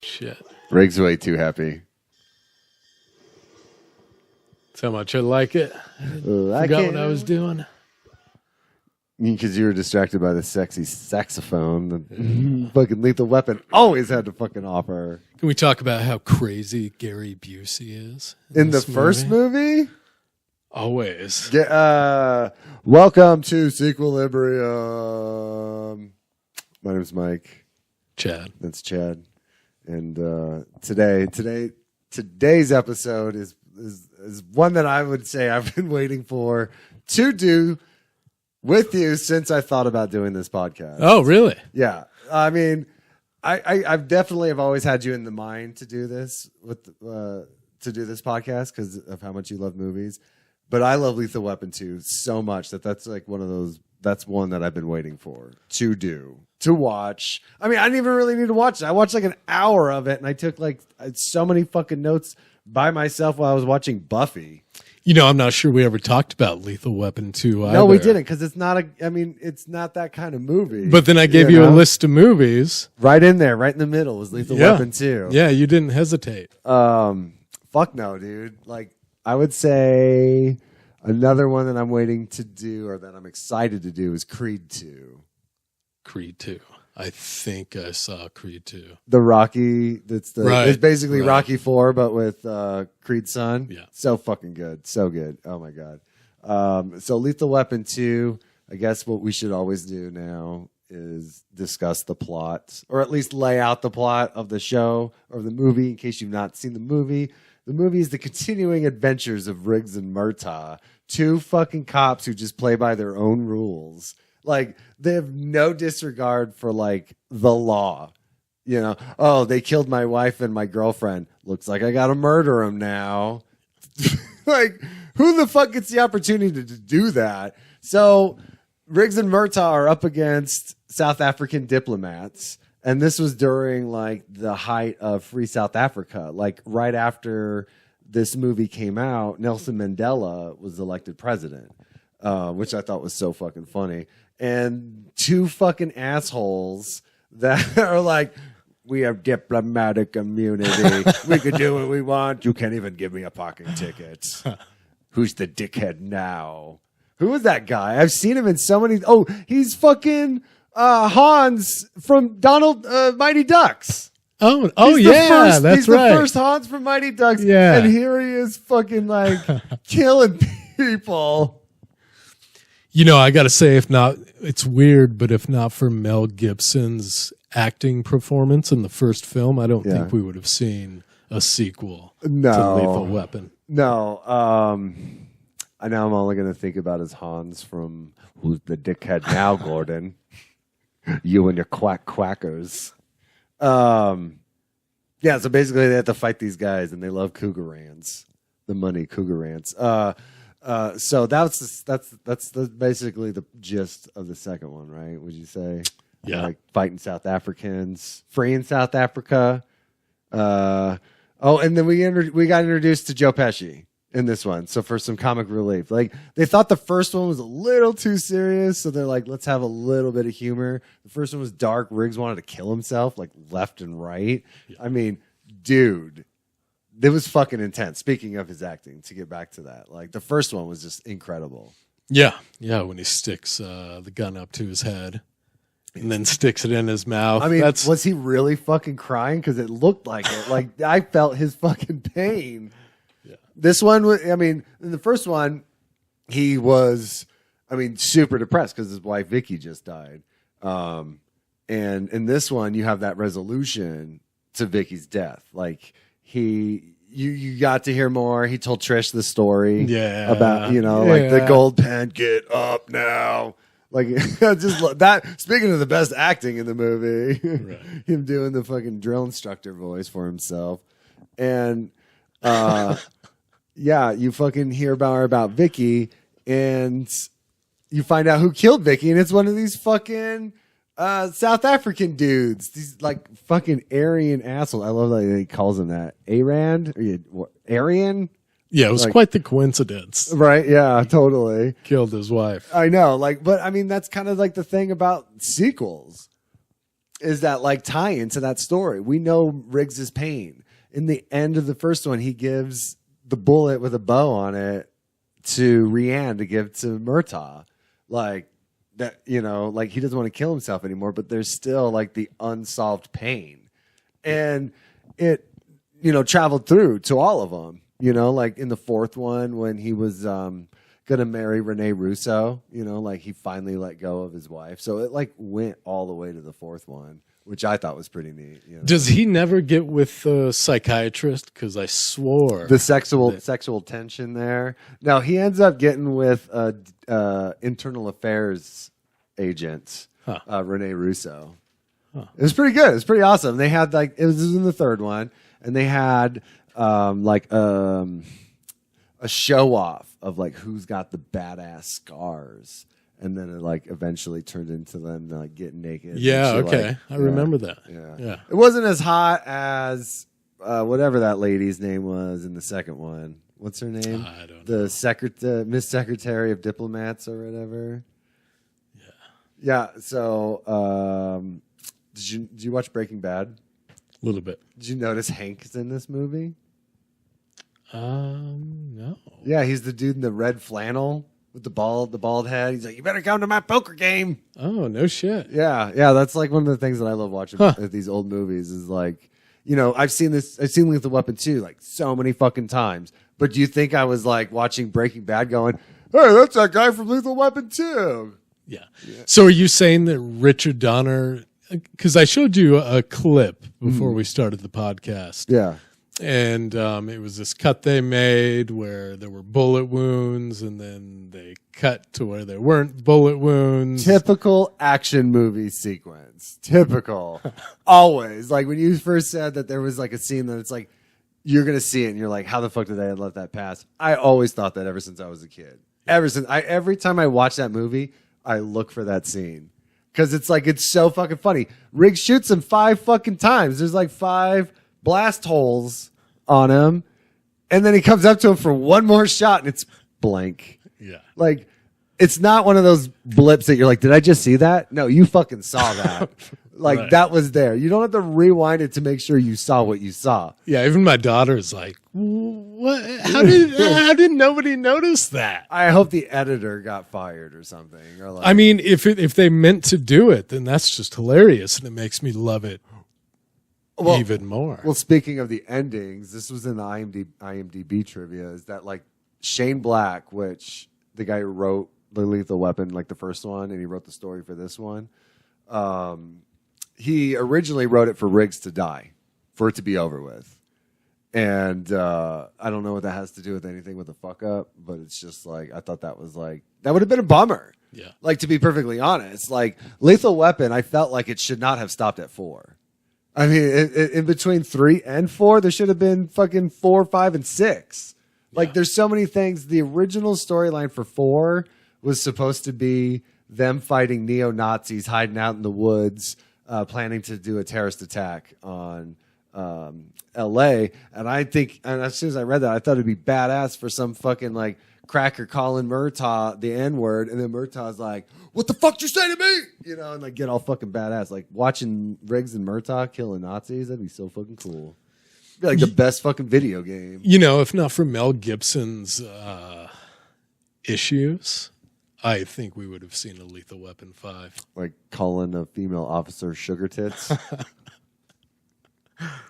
Shit. Rig's way too happy. That's how much I like it. I forgot what I was doing. Because you were distracted by the sexy saxophone. The fucking Lethal Weapon always had to fucking offer. Can we talk about how crazy Gary Busey is? In the first movie? Always. Welcome to Sequilibrium. My name's Mike. Chad. That's Chad. And today's episode is one that I would say I've been waiting for to do with you since I thought about doing this podcast. Oh, really? Yeah. I mean, I've definitely have always had you in the mind to do this this podcast because of how much you love movies. But I love Lethal Weapon 2 so much that's like one of those. That's one that I've been waiting for to watch. I mean, I didn't even really need to watch it. I watched like an hour of it, and I took like so many fucking notes by myself while I was watching Buffy. You know, I'm not sure we ever talked about Lethal Weapon 2 either. No, we didn't, because it's not it's not that kind of movie. But then I gave you a list of movies. Right in there, right in the middle was Lethal Weapon 2. Yeah, you didn't hesitate. Fuck no, dude. Like, I would say another one that I'm waiting to do or that I'm excited to do is Creed 2. Creed 2. I think I saw Creed 2. The Rocky, it's basically Rocky 4, but with Creed's son. Yeah. So fucking good. So good. Oh my God. So Lethal Weapon 2, I guess what we should always do now is discuss the plot, or at least lay out the plot of the show or the movie in case you've not seen the movie. The movie is the continuing adventures of Riggs and Murtaugh, two fucking cops who just play by their own rules. Like, they have no disregard for, like, the law. You know, oh, they killed my wife and my girlfriend. Looks like I got to murder them now. Like, who the fuck gets the opportunity to do that? So, Riggs and Murtaugh are up against South African diplomats. And this was during, like, the height of Free South Africa. Like, right after this movie came out, Nelson Mandela was elected president, which I thought was so fucking funny. And two fucking assholes that are like, we have diplomatic immunity. We can do what we want. You can't even give me a parking ticket. Who's the dickhead now? Who is that guy? I've seen him in so many. Oh, he's fucking Hans from Donald Mighty Ducks. Oh, that's right. He's the first Hans from Mighty Ducks. Yeah. And here he is fucking like killing people. You know, I got to say, it's weird, but if not for Mel Gibson's acting performance in the first film, I don't think we would have seen a sequel to Lethal Weapon. No. I know I'm only going to think about his Hans from Who's the Dickhead Now, Gordon? You and your quackers. So basically they have to fight these guys, and they love cougar rants, the money cougar rants. So that's basically the gist of the second one, right? Would you say? Yeah. Like fighting South Africans, freeing South Africa. And then we got introduced to Joe Pesci in this one. So for some comic relief, like they thought the first one was a little too serious, so they're like, let's have a little bit of humor. The first one was dark. Riggs wanted to kill himself, like left and right. Yeah. I mean, dude. It was fucking intense. Speaking of his acting, to get back to that, like the first one was just incredible. Yeah, when he sticks the gun up to his head and then sticks it in his mouth. I mean, was he really fucking crying? Because it looked like it. Like I felt his fucking pain. Yeah. This one was. I mean, in the first one, he was. I mean, super depressed because his wife Vicky just died. And in this one, you have that resolution to Vicky's death, like. You got to hear more. He told Trish the story about, like the gold pen, get up now. Like, just that. Speaking of the best acting in the movie, right. Him doing the fucking drill instructor voice for himself. And, you fucking hear about Vicky, and you find out who killed Vicky, and it's one of these fucking South African dudes, these like fucking Aryan assholes. I love that he calls him that. Aryan? Yeah, it was quite the coincidence. Right, yeah, totally. Killed his wife. I know, but I mean, that's kind of like the thing about sequels. is that like tie into that story. We know Riggs's pain. In the end of the first one, he gives the bullet with a bow on it to Rian to give to Murtaugh. Like that, you know, like he doesn't want to kill himself anymore, but there's still like the unsolved pain. And it, you know, traveled through to all of them, you know, like in the fourth one when he was going to marry Rene Russo, you know, like he finally let go of his wife. So it like went all the way to the fourth one, which I thought was pretty neat. You know? Does he never get with a psychiatrist? Because I swore the sexual tension there. No, he ends up getting with internal affairs agent, Rene Russo. Huh. It was pretty good. It was pretty awesome. They had like it was in the third one, and they had a show off of like who's got the badass scars. And then it like eventually turned into them like getting naked. Yeah, okay. Like, I remember that. Yeah. It wasn't as hot as whatever that lady's name was in the second one. What's her name? I don't know. The Miss Secretary of Diplomats or whatever. Yeah. Yeah. So did you watch Breaking Bad? A little bit. Did you notice Hank's in this movie? No. Yeah, he's the dude in the red flannel. With the bald head. He's like, you better come to my poker game. Oh, no shit. Yeah. That's like one of the things that I love watching with these old movies is like, you know, I've seen Lethal Weapon 2 like so many fucking times. But do you think I was like watching Breaking Bad going, hey, that's that guy from Lethal Weapon 2? Yeah. So are you saying that Richard Donner, because I showed you a clip before we started the podcast. Yeah. And it was this cut they made where there were bullet wounds, and then they cut to where there weren't bullet wounds. Typical action movie sequence. Typical. Always. Like when you first said that there was like a scene that it's like, you're going to see it, and you're like, how the fuck did they let that pass? I always thought that ever since I was a kid. Every time I watch that movie, I look for that scene. Because it's like, it's so fucking funny. Riggs shoots him 5 fucking times. There's like 5 blast holes on him, and then he comes up to him for one more shot, and it's blank. Yeah. Like, it's not one of those blips that you're like, did I just see that? No, you fucking saw that. Like, right. That was there. You don't have to rewind it to make sure you saw what you saw. Yeah, even my daughter's like, what? How did nobody notice that? I hope the editor got fired or something. Or like, I mean, if they meant to do it, then that's just hilarious, and it makes me love it even more. Well, speaking of the endings, this was in the IMDb trivia, is that like Shane Black, which the guy who wrote The Lethal Weapon, like the first one, and he wrote the story for this one, he originally wrote it for Riggs to die, for it to be over with. And I don't know what that has to do with anything with the fuck up, but it's just like, I thought that was like, that would have been a bummer. Yeah. Like, to be perfectly honest, like Lethal Weapon, I felt like it should not have stopped at 4. I mean, in between 3 and 4, there should have been fucking 4, 5, and 6. Like, there's so many things. The original storyline for 4 was supposed to be them fighting neo-Nazis, hiding out in the woods, planning to do a terrorist attack on L.A. And as soon as I read that, I thought it'd be badass for some fucking like cracker calling Murtaugh the N-word, and then Murtaugh's like, what the fuck you say to me? You know, and like get all fucking badass. Like watching Riggs and Murtaugh killing Nazis, that'd be so fucking cool. It'd be like the best fucking video game. You know, if not for Mel Gibson's issues, I think we would have seen a Lethal Weapon 5. Like calling a female officer sugar tits.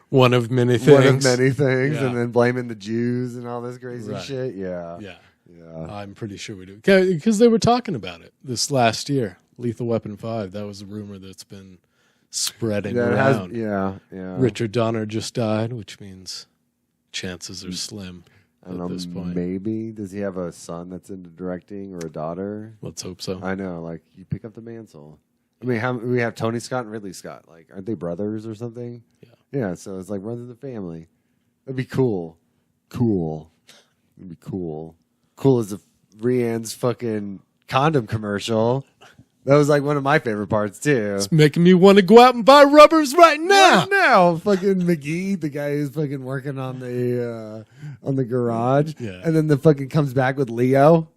One of many things. Yeah. And then blaming the Jews and all this crazy shit. Yeah. I'm pretty sure we do. Because they were talking about it this last year. Lethal Weapon 5. That was a rumor that's been spreading around. Yeah. Richard Donner just died, which means chances are slim at this point. Maybe. Does he have a son that's into directing or a daughter? Let's hope so. I know. Like, you pick up the mantle. I mean, we have Tony Scott and Ridley Scott. Like, aren't they brothers or something? Yeah, so it's like runs in the family. That'd be cool. It'd be cool. Cool as Rian's fucking condom commercial. That was like one of my favorite parts too. It's making me want to go out and buy rubbers right now. Fucking McGee, the guy who's fucking working on the garage, yeah. And then the fucking comes back with Leo.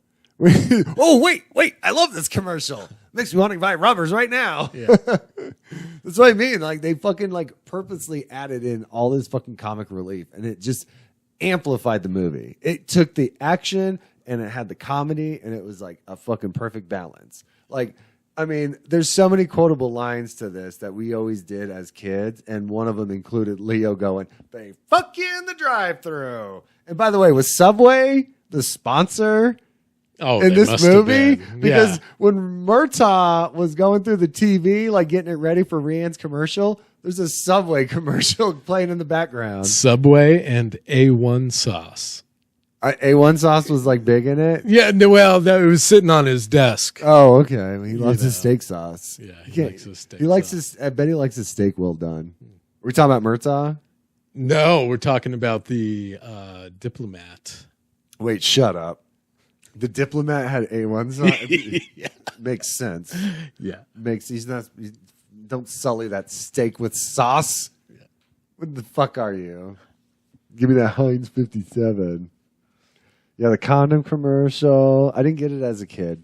Oh wait! I love this commercial. Makes me want to buy rubbers right now. Yeah. That's what I mean. Like they fucking like purposely added in all this fucking comic relief, and it just amplified the movie. It took the action and it had the comedy, and it was like a fucking perfect balance. Like, I mean, there's so many quotable lines to this that we always did as kids, and one of them included Leo going, "They fuck you in the drive-thru." And by the way, was Subway the sponsor in this movie? Because when Murtaugh was going through the TV, like getting it ready for Rian's commercial, there's a Subway commercial playing in the background. Subway and A1 sauce. A1 sauce was like big in it? Yeah, no, well, it was sitting on his desk. Oh, okay. He loves his steak sauce. Yeah, he likes his steak sauce. I bet he likes his steak well done. Are we talking about Murtaugh? No, we're talking about the diplomat. Wait, shut up. The diplomat had A1 sauce? Yeah. Makes sense. Yeah. Don't sully that steak with sauce. Yeah. What the fuck are you? Give me that Heinz 57. Yeah, the condom commercial. I didn't get it as a kid.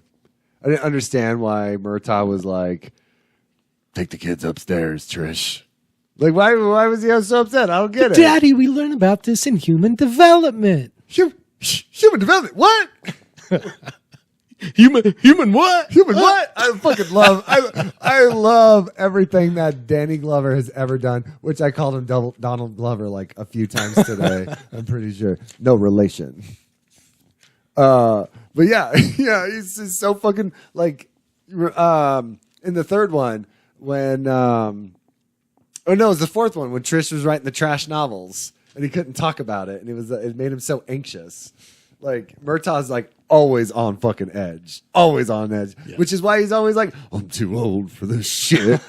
I didn't understand why Murtaugh was like, "Take the kids upstairs, Trish." Like, why was he so upset? I don't get it. Daddy, we learn about this in human development. Human development? What? Human what? Human what? I fucking love. I love everything that Danny Glover has ever done, which I called him Donald Glover like a few times today. I'm pretty sure. No relation. But yeah, he's just so fucking like. In the third one, when it was the fourth one when Trish was writing the trash novels and he couldn't talk about it, and it made him so anxious. Like Murtaugh's like always on fucking edge, always on edge, which is why he's always like, "I'm too old for this shit."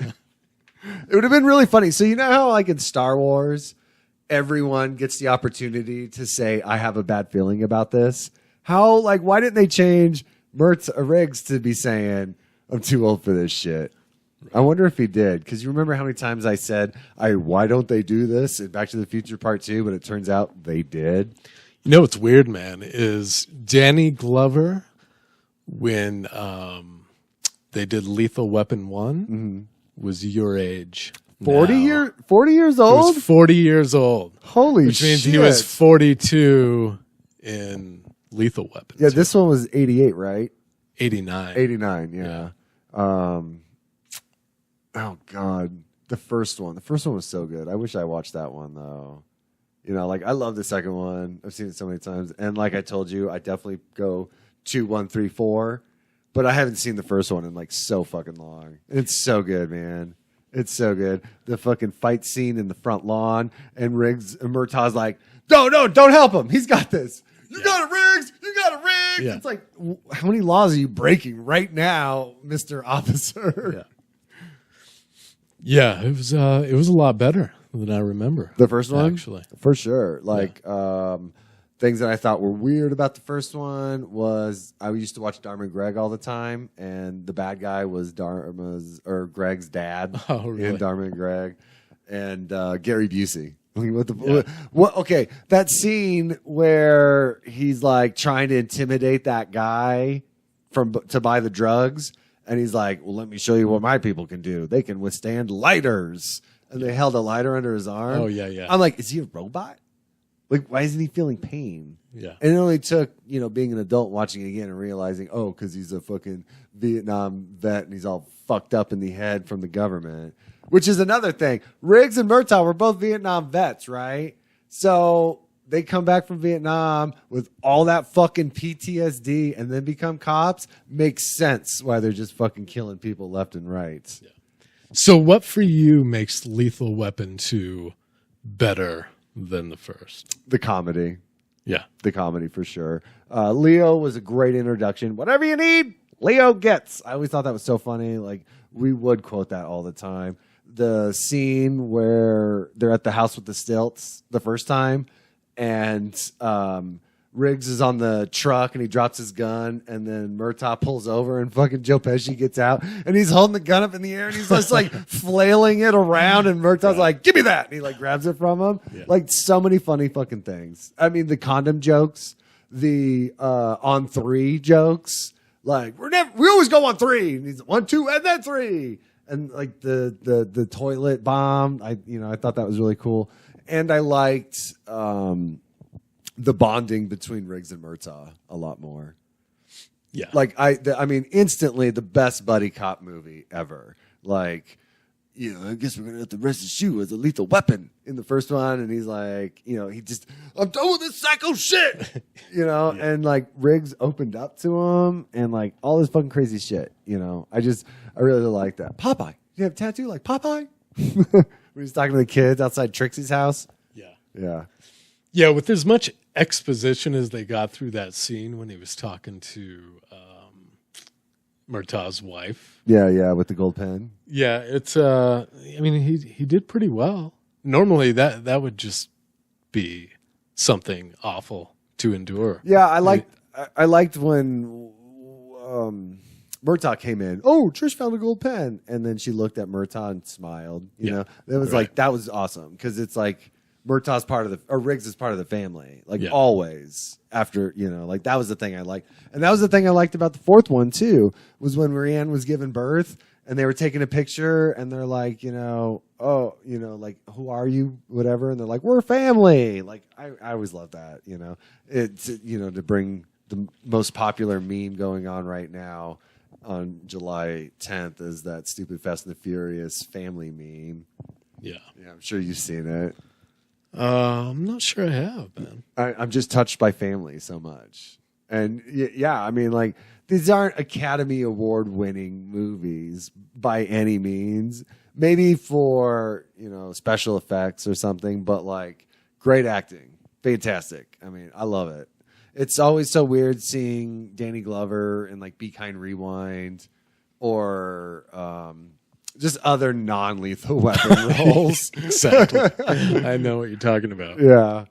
It would have been really funny. So you know how like in Star Wars, everyone gets the opportunity to say, "I have a bad feeling about this." Why didn't they change Riggs to be saying, "I'm too old for this shit"? I wonder if he did, because you remember how many times I said, "Why don't they do this?" in Back to the Future Part 2, but it turns out they did. You know what's weird, man, is Danny Glover, when they did Lethal Weapon 1, was your age. 40 years old? He was 40 years old. Holy which shit. means he was 42 in Lethal Weapon. Yeah, this one was 88, right? 89. 89, yeah. Oh, God. The first one was so good. I wish I watched that one, though. You know, like I love the second one. I've seen it so many times. And like I told you, I definitely go 2, 1, 3, 4. But I haven't seen the first one in like so fucking long. It's so good, man. It's so good. The fucking fight scene in the front lawn, and Murtaugh's like, "No, don't help him. He's got this. You got it, Riggs. You got it, Riggs." Yeah. It's like, how many laws are you breaking right now, Mr. Officer? Yeah, it was a lot better than I remember. The first one? Actually. For sure. Like, things that I thought were weird about the first one was I used to watch Dharma and Greg all the time, and the bad guy was Greg's dad in Dharma and Greg, and Gary Busey. Okay, that scene where he's like trying to intimidate that guy to buy the drugs, and he's like, "Well, let me show you what my people can do. They can withstand lighters." And they held a lighter under his arm. Oh, yeah. I'm like, is he a robot? Like, why isn't he feeling pain? Yeah. And it only took, being an adult watching it again and realizing, because he's a fucking Vietnam vet and he's all fucked up in the head from the government, which is another thing. Riggs and Murtaugh were both Vietnam vets, right? So they come back from Vietnam with all that fucking PTSD and then become cops. Makes sense why they're just fucking killing people left and right. Yeah. So what for you makes Lethal Weapon 2 better than the first? The comedy. Yeah. The comedy for sure. Leo was a great introduction. Whatever you need, Leo gets. I always thought that was so funny. Like, we would quote that all the time. The scene where they're at the house with the stilts the first time, and Riggs is on the truck and he drops his gun, and then Murtaugh pulls over and fucking Joe Pesci gets out and he's holding the gun up in the air and he's just like flailing it around, and Murtaugh's like, "Give me that," and he like grabs it from him. Yeah. Like, so many funny fucking things. I mean, the condom jokes, the on 3 jokes, Like we always go on 3. And he's 1, 2, and then 3. And like the toilet bomb, I thought that was really cool. And I liked the bonding between Riggs and Murtaugh a lot more. Yeah. Like I mean, instantly the best buddy cop movie ever. Like, I guess we're gonna have to rest his shoe as a lethal weapon in the first one, and he's like, I'm done with this psycho shit, Yeah. and like Riggs opened up to him and like all this fucking crazy shit, I really like that. Popeye, you have a tattoo like Popeye? When he's talking to the kids outside Trixie's house. Yeah, with as much exposition as they got through that scene when he was talking to Murtaugh's wife. Yeah, with the gold pen. Yeah, it's I mean he did pretty well. Normally that would just be something awful to endure. Yeah, I liked when Murtaugh came in. Oh, Trish found a gold pen, and then she looked at Murtaugh and smiled. You know, it was like that was awesome because it's like Murtaugh's Riggs is part of the family, like always. After like that was the thing I liked, and that was the thing I liked about the fourth one too. Was when Marianne was giving birth, and they were taking a picture, and they're like, like who are you, whatever, and they're like, we're a family. Like I always love that. It's to bring the most popular meme going on right now on July 10th is that stupid Fast and the Furious family meme. Yeah, I'm sure you've seen it. I'm not sure I have, man. I'm just touched by family so much. And I mean, like, these aren't Academy Award winning movies by any means. Maybe for, special effects or something, but like great acting. Fantastic. I mean, I love it. It's always so weird seeing Danny Glover in like Be Kind Rewind or just other non-lethal weapon roles. Exactly. I know what you're talking about. Yeah.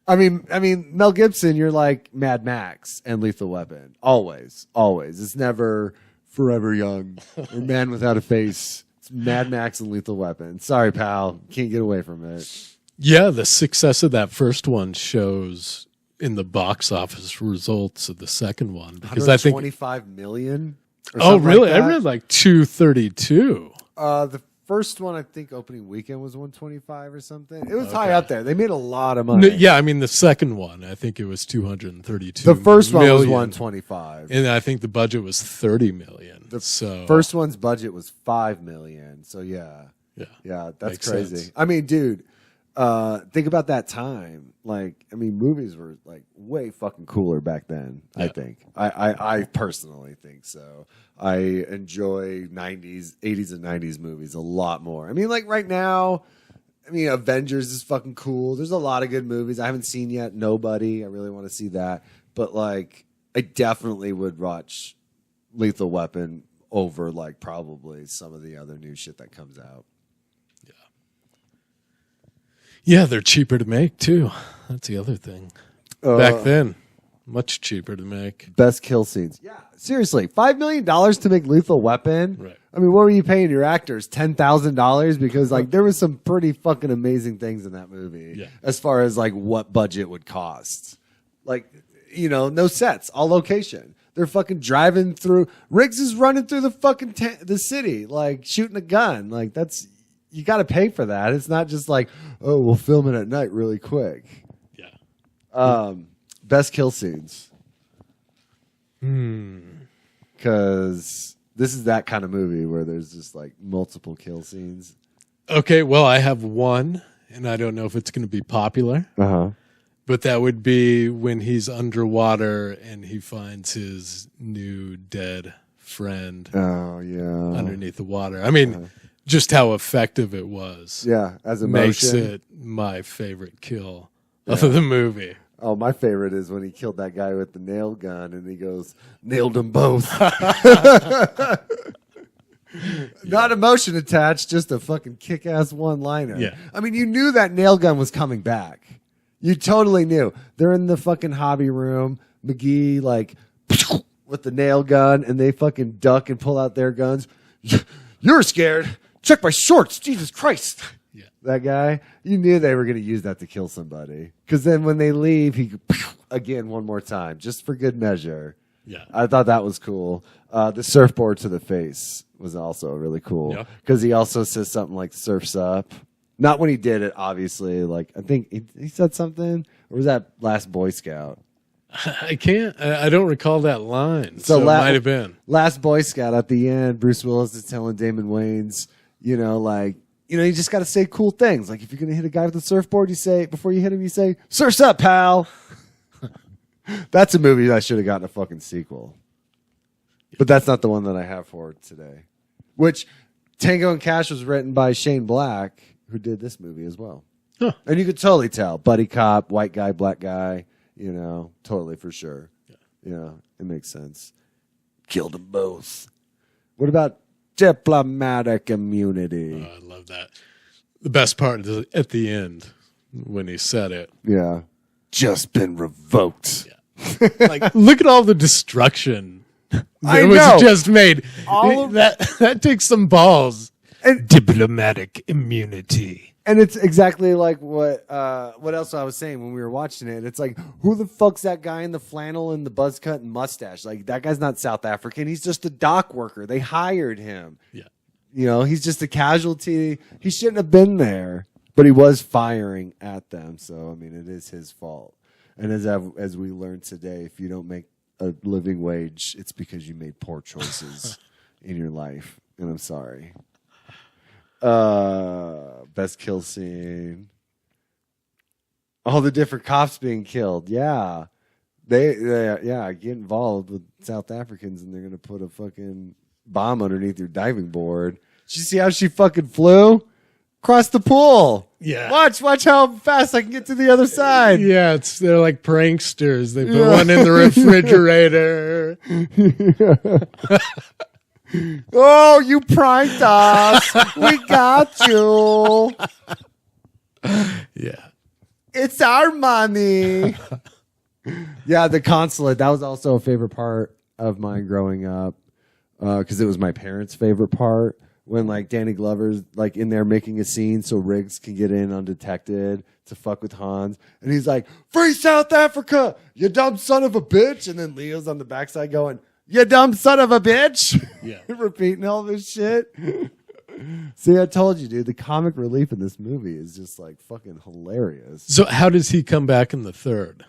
I mean, Mel Gibson, you're like Mad Max and Lethal Weapon. Always. It's never Forever Young or Man Without a Face. It's Mad Max and Lethal Weapon. Sorry, pal. Can't get away from it. Yeah, the success of that first one shows in the box office results of the second one. Because I think 25 million. Oh, really? I read like 232. The first one, I think, opening weekend was 125 or something. It was high up there. They made a lot of money. Yeah, I mean the second one, I think it was 232. The first one was 125, and I think the budget was 30 million. The first one's budget was 5 million. So yeah, that's makes crazy. sense. I mean, dude, think about that time. Like, I mean, movies were like way fucking cooler back then. Yeah. I think. I personally think so. I enjoy 90s, 80s, and 90s movies a lot more. I mean, like right now, Avengers is fucking cool. There's a lot of good movies I haven't seen yet. Nobody. I really want to see that. But like, I definitely would watch Lethal Weapon over like probably some of the other new shit that comes out. Yeah, they're cheaper to make too. That's the other thing. Back then, much cheaper to make. Best kill scenes. Yeah, seriously, $5 million to make Lethal Weapon. Right. I mean, what were you paying your actors? $10,000 because like there was some pretty fucking amazing things in that movie. Yeah. As far as like what budget would cost, like no sets, all location. They're fucking driving through. Riggs is running through the fucking the city, like shooting a gun. Like that's. You got to pay for that. It's not just like, oh, we'll film it at night really quick. Yeah. Best kill scenes. Because this is that kind of movie where there's just like multiple kill scenes. Okay, well, I have one, and I don't know if it's going to be popular. But that would be when he's underwater and he finds his new dead friend. Oh, yeah. Underneath the water. I mean... Just how effective it was. Yeah, as emotion. Makes it my favorite kill of the movie. Oh, my favorite is when he killed that guy with the nail gun and he goes, nailed them both. Not emotion attached, just a fucking kick-ass one-liner. Yeah. I mean, you knew that nail gun was coming back. You totally knew. They're in the fucking hobby room. McGee, like, with the nail gun, and they fucking duck and pull out their guns. You're scared. Check my shorts. Jesus Christ. Yeah. That guy, you knew they were going to use that to kill somebody. Because then when they leave, he again one more time, just for good measure. Yeah. I thought that was cool. The surfboard to the face was also really cool because he also says something like "surfs up." Not when he did it, obviously. Like I think he said something, or was that Last Boy Scout? I can't. I don't recall that line. So it might have been Last Boy Scout at the end. Bruce Willis is telling Damon Wayans, you just got to say cool things. Like if you're gonna hit a guy with a surfboard, you say before you hit him, you say "surfs up, pal." That's a movie that should have gotten a fucking sequel. But that's not the one that I have for today. Which Tango and Cash was written by Shane Black, who did this movie as well. Huh. And you could totally tell. Buddy cop, white guy, black guy, totally for sure. Yeah, it makes sense. Killed them both. What about diplomatic immunity? Oh, I love that. The best part is at the end when he said it. Yeah. Just been revoked. Yeah. Like, look at all the destruction that was just made. That takes some balls. And diplomatic immunity. And it's exactly like what else I was saying when we were watching it. It's like, who the fuck's that guy in the flannel and the buzz cut and mustache? Like, that guy's not South African. He's just a dock worker. They hired him. Yeah. He's just a casualty. He shouldn't have been there, but he was firing at them. So, I mean, it is his fault. And as we learned today, if you don't make a living wage, it's because you made poor choices in your life. And I'm sorry. Best kill scene. All the different cops being killed. Yeah. They get involved with South Africans and they're going to put a fucking bomb underneath your diving board. Did you see how she fucking flew? Across the pool. Yeah. Watch how fast I can get to the other side. Yeah, they're like pranksters. They put one in the refrigerator. Oh, you pranked us. We got you. Yeah. It's our money. Yeah, the consulate. That was also a favorite part of mine growing up because it was my parents' favorite part. When like Danny Glover's like in there making a scene so Riggs can get in undetected to fuck with Hans. And he's like, "Free South Africa, you dumb son of a bitch." And then Leo's on the backside going, "You dumb son of a bitch." Yeah. Repeating all this shit. See, I told you, dude, the comic relief in this movie is just like fucking hilarious. So how does he come back in the third?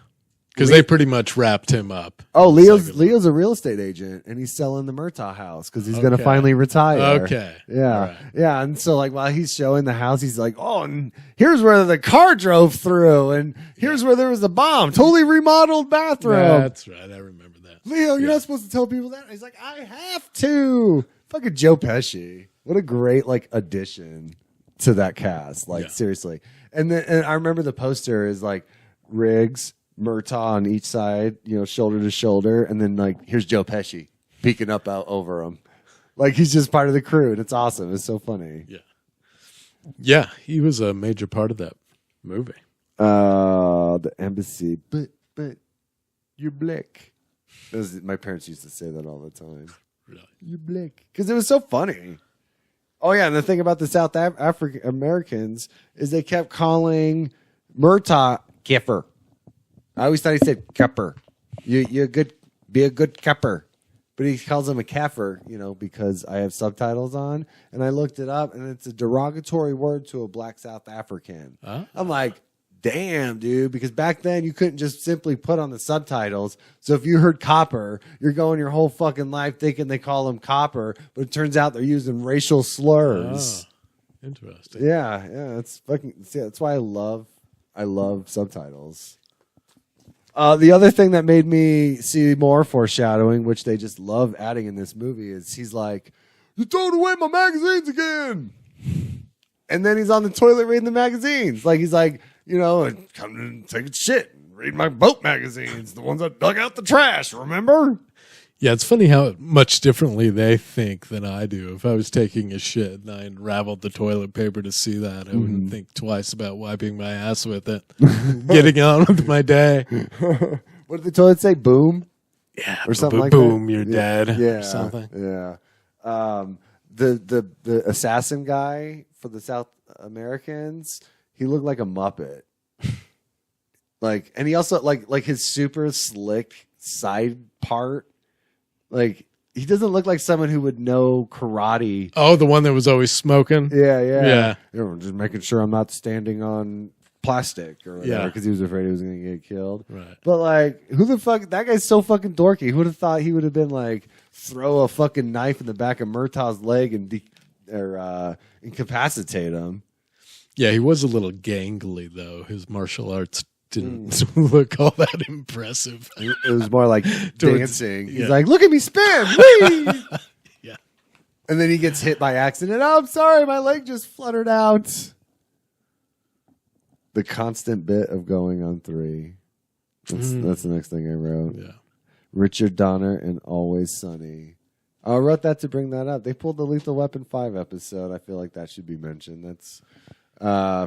Because they pretty much wrapped him up. Oh, Leo's a real estate agent, and he's selling the Murtaugh house because he's going to finally retire. Okay. Yeah. Right. Yeah. And so, like, while he's showing the house, he's like, "Oh, and here's where the car drove through, and here's where there was a bomb. Totally remodeled bathroom." That's right. I remember that. Leo, you're not supposed to tell people that. And he's like, "I have to." Fucking Joe Pesci. What a great, like, addition to that cast. Like, seriously. And I remember the poster is like Riggs, Murtaugh on each side, shoulder to shoulder, and then like here's Joe Pesci peeking up out over him, like he's just part of the crew, and it's awesome. It's so funny. Yeah, he was a major part of that movie. The embassy, but you're black. My parents used to say that all the time. Really? You're black, because it was so funny. Oh yeah, and the thing about the South African Americans is they kept calling Murtaugh Kiffer. I always thought he said Kepper. Be a good Kepper. But he calls him a Keffer, because I have subtitles on. And I looked it up, and it's a derogatory word to a black South African. Huh? I'm like, damn, dude. Because back then, you couldn't just simply put on the subtitles. So if you heard copper, you're going your whole fucking life thinking they call him copper. But it turns out they're using racial slurs. Oh, interesting. Yeah. That's why I love subtitles. The other thing that made me see more foreshadowing, which they just love adding in this movie, is he's like, "You throwing away my magazines again." And then he's on the toilet reading the magazines. Like, he's like, come and take a shit and read my boat magazines, the ones I dug out the trash, remember? Yeah, it's funny how much differently they think than I do. If I was taking a shit and I unraveled the toilet paper to see that, I wouldn't think twice about wiping my ass with it. Getting on with my day. What did the toilet say? Boom? Yeah. Or something like boom, that? you're dead. Yeah. Or something. Yeah. The assassin guy for the South Americans, he looked like a Muppet. And he also, like his super slick side part Like, he doesn't look like someone who would know karate. Oh, the one that was always smoking? Yeah. Just making sure I'm not standing on plastic or whatever because he was afraid he was going to get killed. Right. But, like, who the fuck? That guy's so fucking dorky. Who would have thought he would have been, like, throw a fucking knife in the back of Murtaugh's leg and incapacitate him? Yeah, he was a little gangly, though. His martial arts didn't look all that impressive. It was more like dancing. He's like, look at me spin. Whee! Yeah. And then he gets hit by accident. Oh, I'm sorry. My leg just fluttered out. The constant bit of going on 3. That's the next thing I wrote. Yeah. Richard Donner and Always Sunny. I wrote that to bring that up. They pulled the Lethal Weapon 5 episode. I feel like that should be mentioned. That's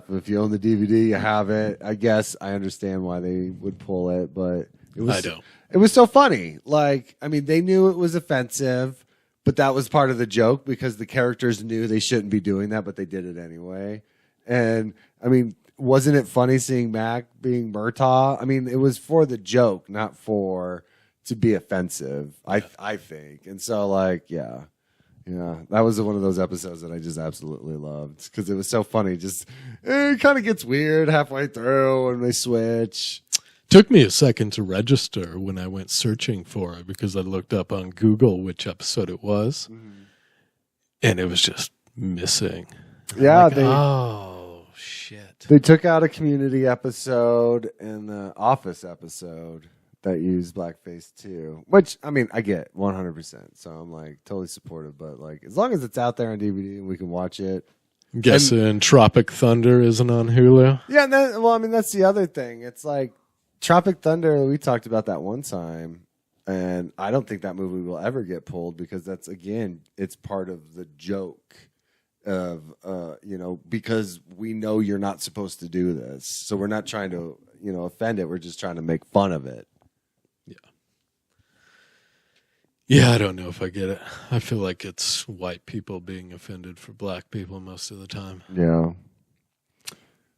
if you own the DVD, you have it. I guess I understand why they would pull it, but it was so funny. Like, I mean, they knew it was offensive, but that was part of the joke because the characters knew they shouldn't be doing that, but they did it anyway. And I mean, wasn't it funny seeing Mac being Murtaugh? I mean, it was for the joke, not for to be offensive. Yeah. I think, and so like, yeah, that was one of those episodes that I just absolutely loved because it was so funny. Just it kind of gets weird halfway through when they switch. Took me a second to register when I went searching for it because I looked up on Google which episode it was, and it was just missing. Yeah, like, oh shit! They took out a Community episode and the Office episode that used blackface too, which I mean I get 100%. So I'm like totally supportive, but like as long as it's out there on DVD and we can watch it. I'm guessing Tropic Thunder isn't on Hulu. Yeah, and then, well, I mean that's the other thing. It's like Tropic Thunder. We talked about that one time, and I don't think that movie will ever get pulled because that's again, it's part of the joke of because we know you're not supposed to do this, so we're not trying to offend it. We're just trying to make fun of it. Yeah, I don't know if I get it. I feel like it's white people being offended for black people most of the time. Yeah.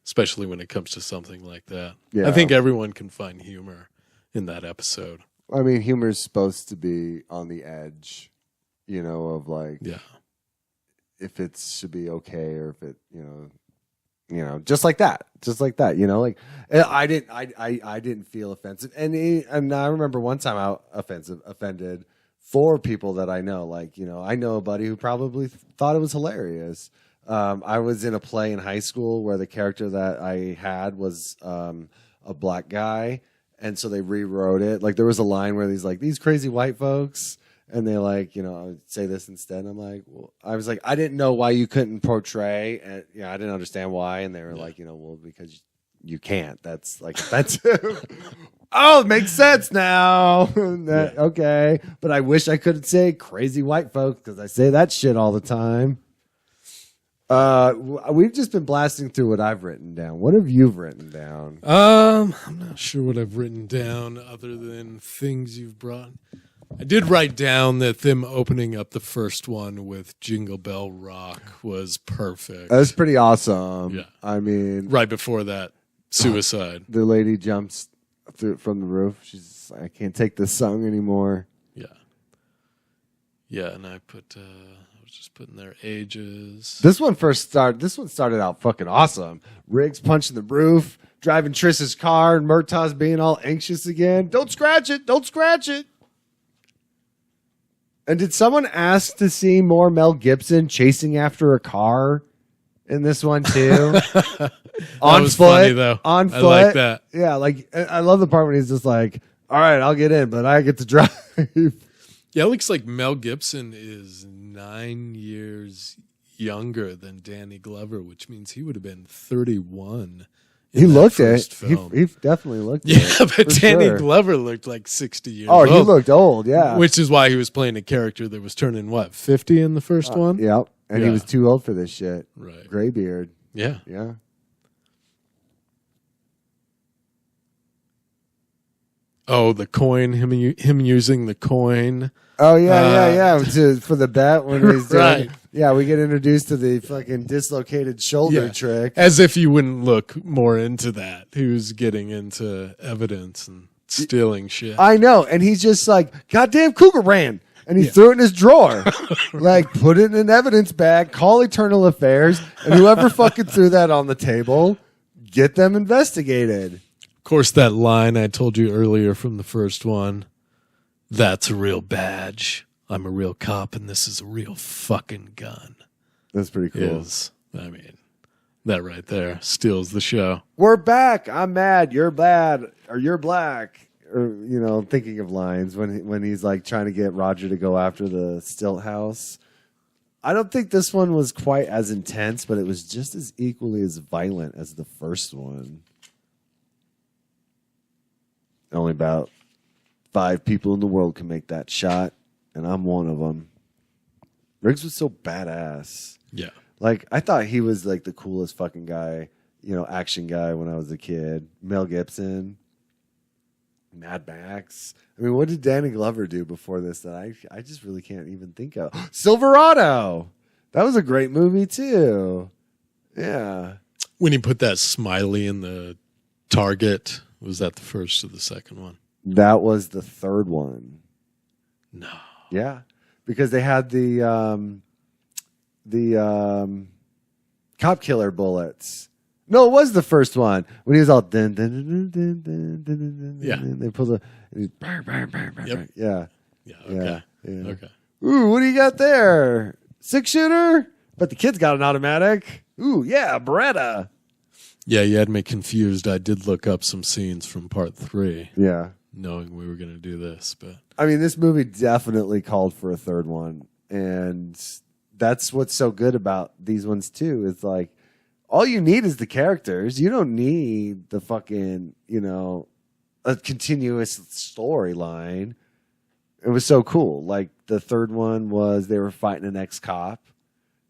Especially when it comes to something like that. Yeah. I think everyone can find humor in that episode. I mean, humor is supposed to be on the edge, of like, if it should be okay or if it, just like that, like I didn't feel offensive. And I remember one time I offended 4 people that I know. Like, I know a buddy who probably thought it was hilarious. I was in a play in high school where the character that I had was a black guy. And so they rewrote it. Like there was a line where he's like, these crazy white folks. And they like, say this instead. I'm like, well, I was like, I didn't know why you couldn't portray. And I didn't understand why. And they were like, well, because you can't. That's like offensive. Oh, it makes sense now. Okay. But I wish I could say crazy white folks because I say that shit all the time. We've just been blasting through what I've written down. What have you written down? I'm not sure what I've written down other than things you've brought. I did write down that them opening up the first one with Jingle Bell Rock was perfect. That's pretty awesome. Yeah. I mean, right before that, suicide. The lady jumps from the roof. She's like, I can't take this song anymore. Yeah, and I was just putting their ages. This one started out fucking awesome. Riggs punching the roof, driving Triss's car, and Murtaugh's being all anxious again. Don't scratch it. Don't scratch it. And did someone ask to see more Mel Gibson chasing after a car in this one too? On was foot, funny, though. On foot. I like that. Yeah, like I love the part when he's just like, "All right, I'll get in, but I get to drive." Yeah, it looks like Mel Gibson is 9 years younger than Danny Glover, which means he would have been 31. He looked it. He definitely looked it. Yeah, but Danny Glover looked like 60 years old. Oh, he looked old, yeah. Which is why he was playing a character that was turning, 50 in the first one? Yep. And he was too old for this shit. Right. Gray beard. Yeah. Yeah. Oh, the coin, him using the coin. Oh, yeah. For the bet when he's doing right. Yeah, we get introduced to the fucking dislocated shoulder trick. As if you wouldn't look more into that. He was getting into evidence and stealing shit. I know. And he's just like, goddamn cougar ran. and he threw it in his drawer. Like, put it in an evidence bag, call Eternal Affairs, and whoever fucking threw that on the table, get them investigated. Of course, that line I told you earlier from the first one, that's a real badge. I'm a real cop, and this is a real fucking gun. That's pretty cool. I mean, that right there steals the show. We're back. I'm mad. You're bad. Or you're black. Or, you know, thinking of lines when he's like trying to get Roger to go after the stilt house. I don't think this one was quite as intense, but it was just as equally as violent as the first one. Only about 5 people in the world can make that shot, and I'm one of them. Riggs was so badass. Yeah. Like, I thought he was like the coolest fucking guy, you know, action guy when I was a kid. Mel Gibson, Mad Max. I mean, what did Danny Glover do before this that I just really can't even think of? Silverado. That was a great movie too. Yeah. When he put that smiley in the target, was that the first or the second one? That was the third one. No. Yeah. Because they had the cop killer bullets. No, it was the first one when he was all dun, dun, dun, dun, dun, dun, dun, Yeah. They pull the bang, bang, bang, bang, Yep. bang. Yeah. Yeah. Okay. Yeah. Okay. Ooh, what do you got there? 6-shooter? But the kid's got an automatic. Ooh, yeah, Beretta. Yeah, you had me confused. I did look up some scenes from part 3. Yeah. Knowing we were going to do this, but I mean, this movie definitely called for a third one, and that's what's so good about these ones too. Is like all you need is the characters. You don't need the fucking, you know, a continuous storyline. It was so cool. Like the third one was they were fighting an ex-cop,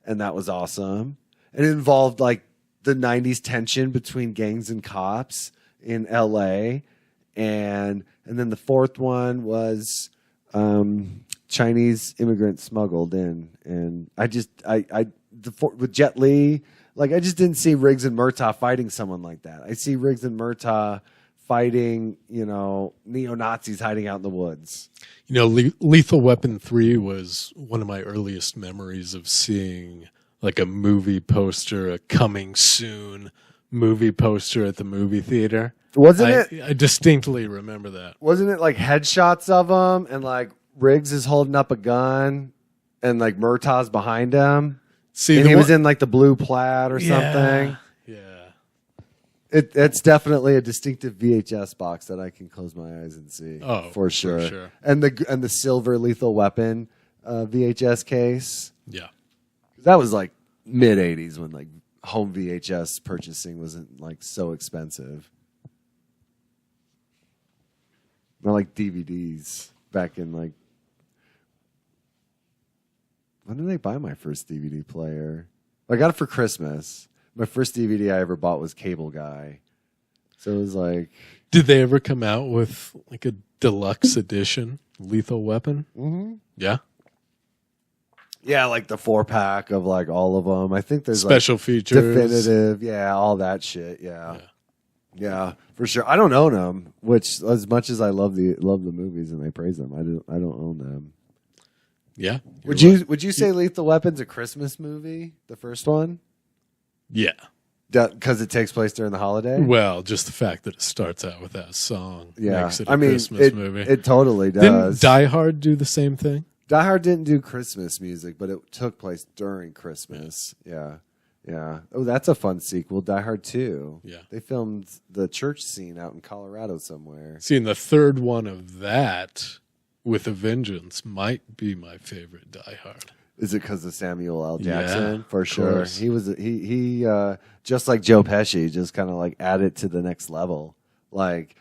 and that was awesome. And it involved like the 90s tension between gangs and cops in LA. And then the fourth one was Chinese immigrants smuggled in, and with Jet Li, like I just didn't see Riggs and Murtaugh fighting someone like that. I see Riggs and Murtaugh fighting, you know, neo-Nazis hiding out in the woods. You know, Lethal Weapon 3 was one of my earliest memories of seeing like a movie poster, a coming soon movie poster at the movie theater. I distinctly remember that. Wasn't it like headshots of him and like Riggs is holding up a gun and like Murtaugh's behind him? See, and he was in like the blue plaid or something. Yeah. It's definitely a distinctive VHS box that I can close my eyes and see. Oh, for sure. And the silver Lethal Weapon VHS case. Yeah. That was like mid 80s when like home VHS purchasing wasn't like so expensive. Not like DVDs back in like, when did I buy my first DVD player? I got it for Christmas. My first DVD I ever bought was Cable Guy. So it was like... Did they ever come out with like a deluxe edition Lethal Weapon? Mm-hmm. Yeah? Yeah, like the 4-pack of like all of them. I think there's special like features. Definitive. Yeah, all that shit. Yeah, for sure. I don't own them, which as much as I love the movies and I praise them, I don't own them. Yeah. Would you say Lethal Weapon's a Christmas movie, the first one? Yeah. Because it takes place during the holiday? Well, just the fact that it starts out with that song makes it a Christmas movie. It totally does. Didn't Die Hard do the same thing? Die Hard didn't do Christmas music, but it took place during Christmas. Yeah. Oh, that's a fun sequel. Die Hard 2. Yeah. They filmed the church scene out in Colorado somewhere. See, and the third one of that with a Vengeance might be my favorite Die Hard. Is it because of Samuel L. Jackson? Yeah, for sure. He just like Joe Pesci, just kind of like add it to the next level. Like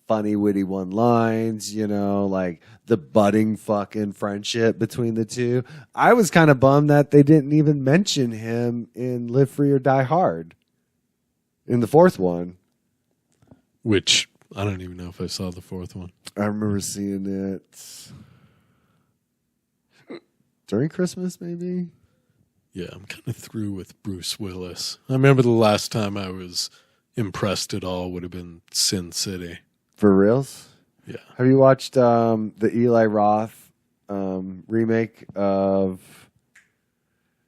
funny, witty one lines, you know, like the budding fucking friendship between the two. I was kind of bummed that they didn't even mention him in Live Free or Die Hard in the fourth one. Which I don't even know if I saw the fourth one. I remember seeing it during Christmas, maybe. Yeah, I'm kind of through with Bruce Willis. I remember the last time I was impressed at all would have been Sin City. For reals? Yeah. Have you watched the Eli Roth remake of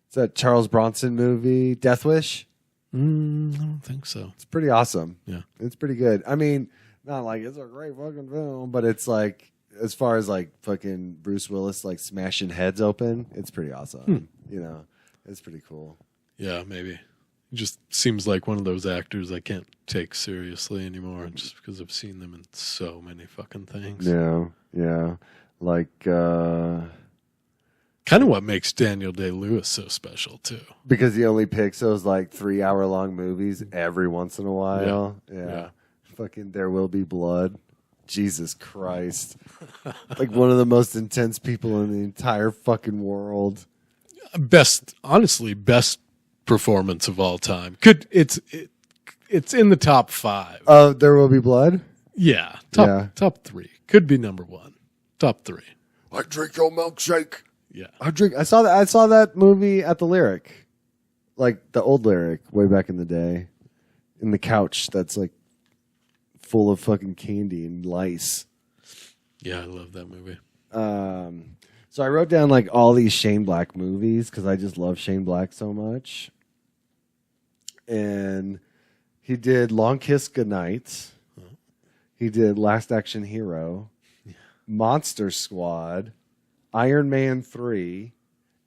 it's that Charles Bronson movie, Death Wish. I don't think so. It's pretty awesome. Yeah, it's pretty good. I mean, not like it's a great fucking film, but it's like as far as like fucking Bruce Willis like smashing heads open, it's pretty awesome. You know, it's pretty cool. Yeah, maybe. It just seems like one of those actors I can't take seriously anymore just because I've seen them in so many fucking things. Yeah. Like, kind of what makes Daniel Day-Lewis so special, too. Because he only picks those like 3-hour-long movies every once in a while. Yeah. Fucking There Will Be Blood. Jesus Christ. Like one of the most intense people in the entire fucking world. Best performance of all time. It's in the top 5. There Will Be Blood? Yeah. Top 3. Could be number 1. Top 3. I drink your milkshake. Yeah. I saw that movie at the Lyric. Like the old Lyric way back in the day. In the couch that's like full of fucking candy and lice. Yeah, I love that movie. So I wrote down like all these Shane Black movies because I just love Shane Black so much. And he did Long Kiss Goodnight. He did Last Action Hero, Monster Squad, Iron Man 3,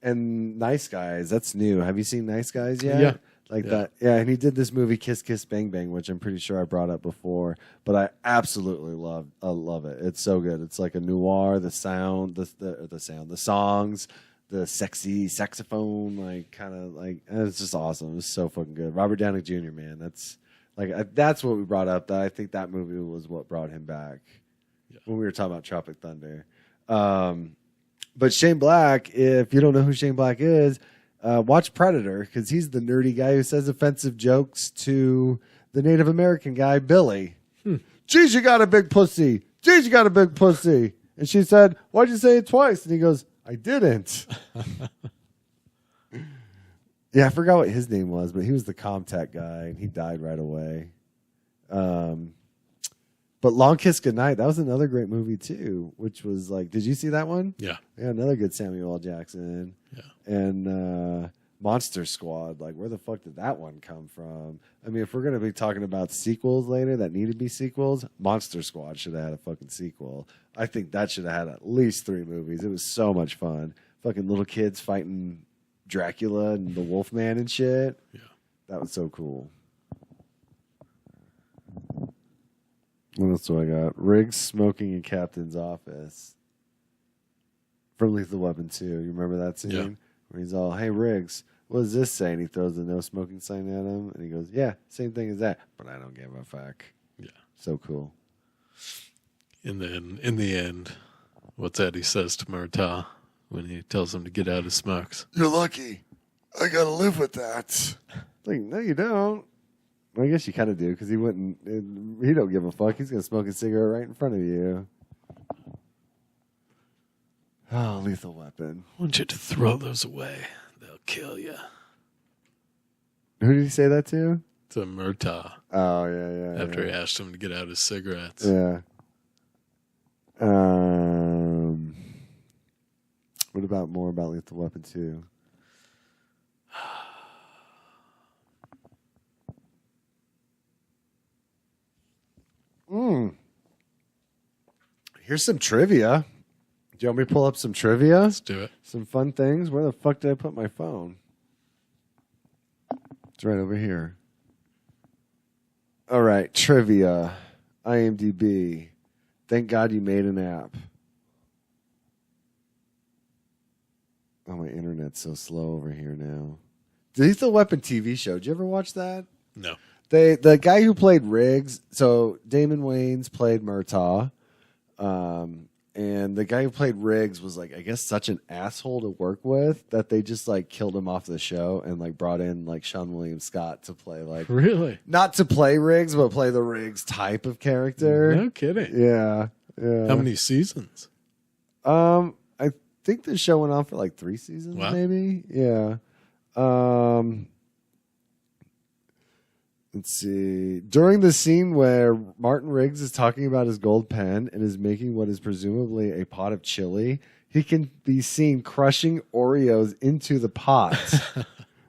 and Nice Guys. That's new. Have you seen Nice Guys yet? Yeah. That. Yeah, and he did this movie Kiss Kiss Bang Bang, which I'm pretty sure I brought up before, but I absolutely love it. It's so good. It's like a noir, the sound, the songs, the sexy saxophone, like kind of like it's just awesome. It's so fucking good. Robert Downey Jr., man. That's what we brought up. That I think that movie was what brought him back when we were talking about Tropic Thunder. But Shane Black, if you don't know who Shane Black is, watch Predator because he's the nerdy guy who says offensive jokes to the Native American guy, Billy. Geez, you got a big pussy. Geez, you got a big pussy. And she said, why'd you say it twice? And he goes, I didn't. Yeah, I forgot what his name was, but he was the Comtech guy, and he died right away. But Long Kiss Goodnight, that was another great movie, too, which was like, did you see that one? Yeah. Yeah, another good Samuel L. Jackson. Yeah. And Monster Squad, like, where the fuck did that one come from? I mean, if we're going to be talking about sequels later that need to be sequels, Monster Squad should have had a fucking sequel. I think that should have had at least 3 movies. It was so much fun. Fucking little kids fighting Dracula and the Wolfman and shit. Yeah. That was so cool. What else do I got? Riggs smoking in Captain's office. From Lethal Weapon 2. You remember that scene? Yeah. Where he's all, hey, Riggs, what does this say? And he throws the no smoking sign at him. And he goes, yeah, same thing as that. But I don't give a fuck. Yeah. So cool. And then, in the end, what's that he says to Murtaugh when he tells him to get out of smokes? You're lucky. I got to live with that. Like, no, you don't. Well, I guess you kind of do because he wouldn't. He don't give a fuck. He's gonna smoke a cigarette right in front of you. Oh, Lethal Weapon. I want you to throw those away. They'll kill you. Who did he say that to? To Murtaugh. Oh yeah. After he asked him to get out his cigarettes. Yeah. What about more about Lethal Weapon 2? Here's some trivia. Do you want me to pull up some trivia? Let's do it. Some fun things. Where the fuck did I put my phone? It's right over here. All right, trivia. IMDb. Thank God you made an app. Oh, my internet's so slow over here now. The Lethal Weapon TV show. Did you ever watch that? No. The guy who played Riggs, so Damon Wayans played Murtaugh, and the guy who played Riggs was like, I guess, such an asshole to work with that they just like killed him off the show and like brought in like Sean William Scott to play like Really? not to play Riggs, but play the Riggs type of character. No kidding. Yeah. How many seasons? I think the show went on for like 3 seasons, maybe. Yeah. Let's see. During the scene where Martin Riggs is talking about his gold pen and is making what is presumably a pot of chili, he can be seen crushing Oreos into the pot.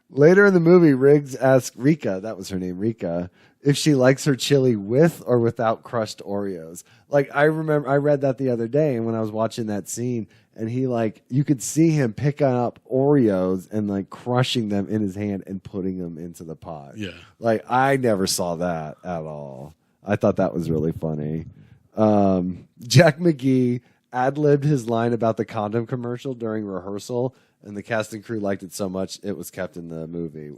Later in the movie, Riggs asks Rika, that was her name, Rika, if she likes her chili with or without crushed Oreos. Like, I remember, I read that the other day, and when I was watching that scene, and he, like, you could see him picking up Oreos and, like, crushing them in his hand and putting them into the pot. Yeah. Like, I never saw that at all. I thought that was really funny. Jack McGee ad-libbed his line about the condom commercial during rehearsal, and the cast and crew liked it so much it was kept in the movie.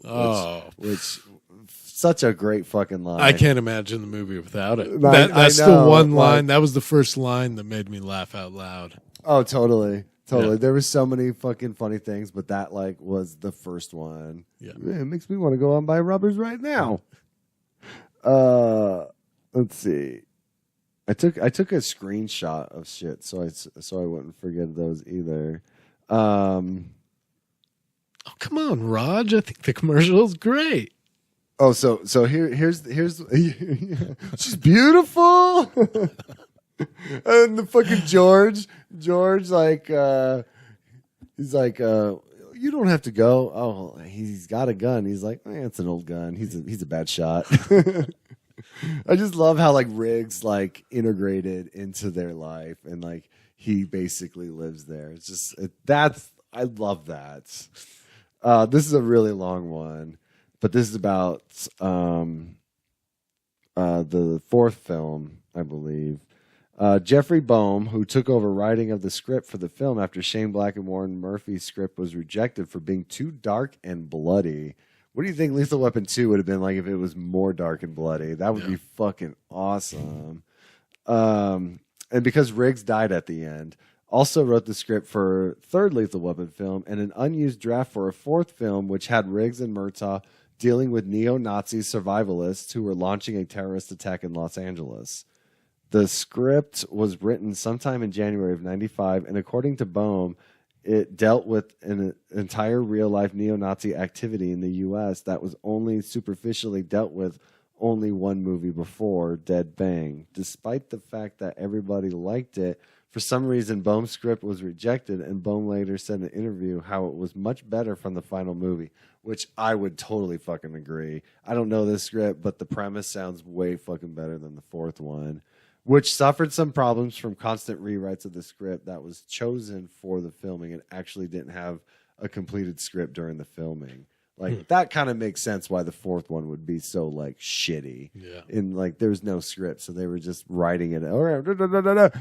Which such a great fucking line. I can't imagine the movie without it. That's the one line. That was the first line that made me laugh out loud. Oh, totally. Yeah. There was so many fucking funny things, but that like was the first one. Yeah. It makes me want to go out and buy rubbers right now. Let's see. I took a screenshot of shit so I wouldn't forget those either. Oh, come on, Raj. I think the commercial is great. Oh, so here's she's beautiful. And the fucking George like he's like you don't have to go. Oh, he's got a gun. He's like, it's an old gun. He's a bad shot. I just love how like Riggs like integrated into their life and like he basically lives there. It's just I love that. This is a really long one, but this is about the fourth film, I believe. Jeffrey Boehm, who took over writing of the script for the film after Shane Black and Warren Murphy's script was rejected for being too dark and bloody. What do you think Lethal Weapon 2 would have been like if it was more dark and bloody? That would be fucking awesome. And because Riggs died at the end, also wrote the script for third Lethal Weapon film and an unused draft for a fourth film, which had Riggs and Murtaugh dealing with neo-Nazi survivalists who were launching a terrorist attack in Los Angeles. The script was written sometime in January of 1995, and according to Boehm, it dealt with an entire real-life neo-Nazi activity in the U.S. that was only superficially dealt with only one movie before, Dead Bang. Despite the fact that everybody liked it, for some reason, Boehm's script was rejected, and Boehm later said in an interview how it was much better from the final movie, which I would totally fucking agree. I don't know this script, but the premise sounds way fucking better than the fourth one, which suffered some problems from constant rewrites of the script that was chosen for the filming and actually didn't have a completed script during the filming. Like, that kind of makes sense why the fourth one would be so, like, shitty. Yeah. And, like, there was no script, so they were just writing it. All right,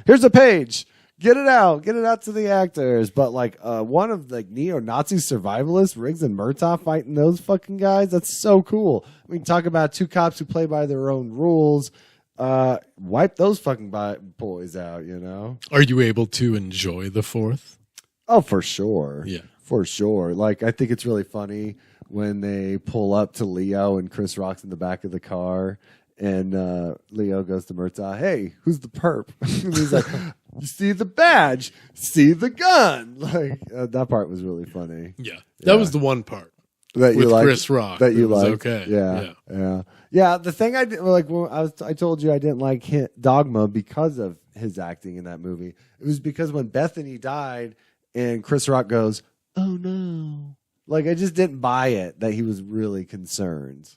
here's a page. Get it out. Get it out to the actors. But, like, one of, like, neo-Nazi survivalists, Riggs and Murtaugh fighting those fucking guys, that's so cool. I mean, talk about two cops who play by their own rules. Wipe those fucking boys out, you know? Are you able to enjoy the fourth? Oh, for sure. Yeah. For sure. Like, I think it's really funny when they pull up to Leo and Chris Rock's in the back of the car and Leo goes to Murtaugh, hey, who's the perp? And he's like, you see the badge, see the gun. Like, that part was really funny. Yeah. That was the one part. That you with liked, Chris Rock. That you liked. Okay. Yeah. The thing I did, like, when I told you I didn't like Dogma because of his acting in that movie. It was because when Bethany died and Chris Rock goes, oh no. Like, I just didn't buy it that he was really concerned.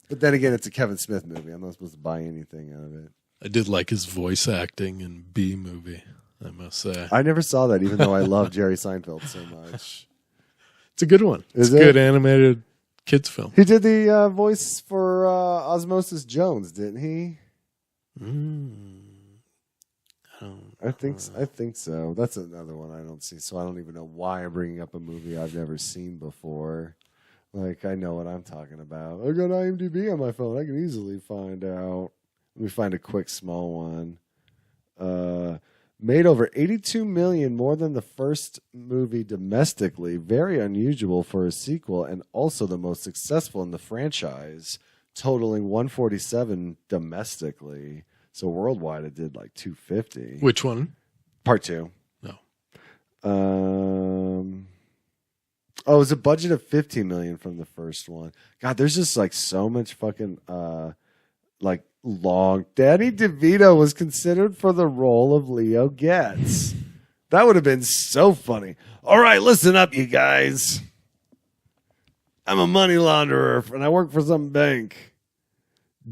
But then again, it's a Kevin Smith movie. I'm not supposed to buy anything out of it. I did like his voice acting in B Movie, I must say. I never saw that, even though I love Jerry Seinfeld so much. It's a good one. It's a good animated kids film. He did the voice for Osmosis Jones, didn't he? I think so. That's another one I don't see, so I don't even know why I'm bringing up a movie I've never seen before. Like, I know what I'm talking about. I got IMDb on my phone. I can easily find out. Let me find a quick small one. Made over $82 million, more than the first movie domestically. Very unusual for a sequel, and also the most successful in the franchise, totaling $147 domestically. So worldwide, it did like $250. Which one? Part 2. No. It was a budget of $15 million from the first one. God, there's just like so much fucking like long. Danny DeVito was considered for the role of Leo Getz. That would have been so funny. All right, listen up, you guys. I'm a money launderer, and I work for some bank.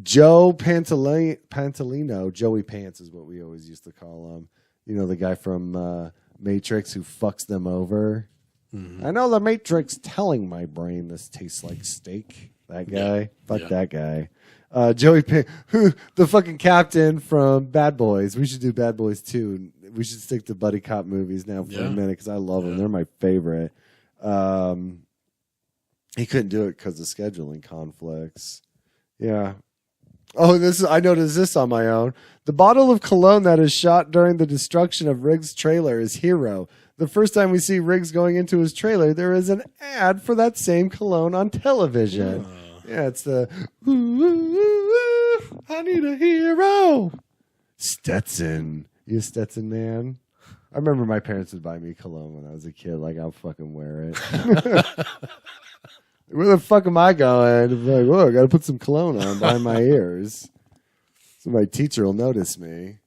Joe Pantolino, Joey Pants is what we always used to call him. You know, the guy from Matrix who fucks them over. Mm-hmm. I know the Matrix telling my brain this tastes like steak. That guy. Fuck that guy. Joey the fucking captain from Bad Boys. We should do Bad Boys 2. We should stick to buddy cop movies now for a minute because I love them. They're my favorite. He couldn't do it because of scheduling conflicts. Yeah. Oh, I noticed this on my own. The bottle of cologne that is shot during the destruction of Riggs' trailer is Hero. The first time we see Riggs going into his trailer, there is an ad for that same cologne on television. Yeah, it's the I need a hero. Stetson. You a Stetson man? I remember my parents would buy me cologne when I was a kid. Like, I'll fucking wear it. Where the fuck am I going? I'm like, whoa, I got to put some cologne on behind my ears. So my teacher will notice me.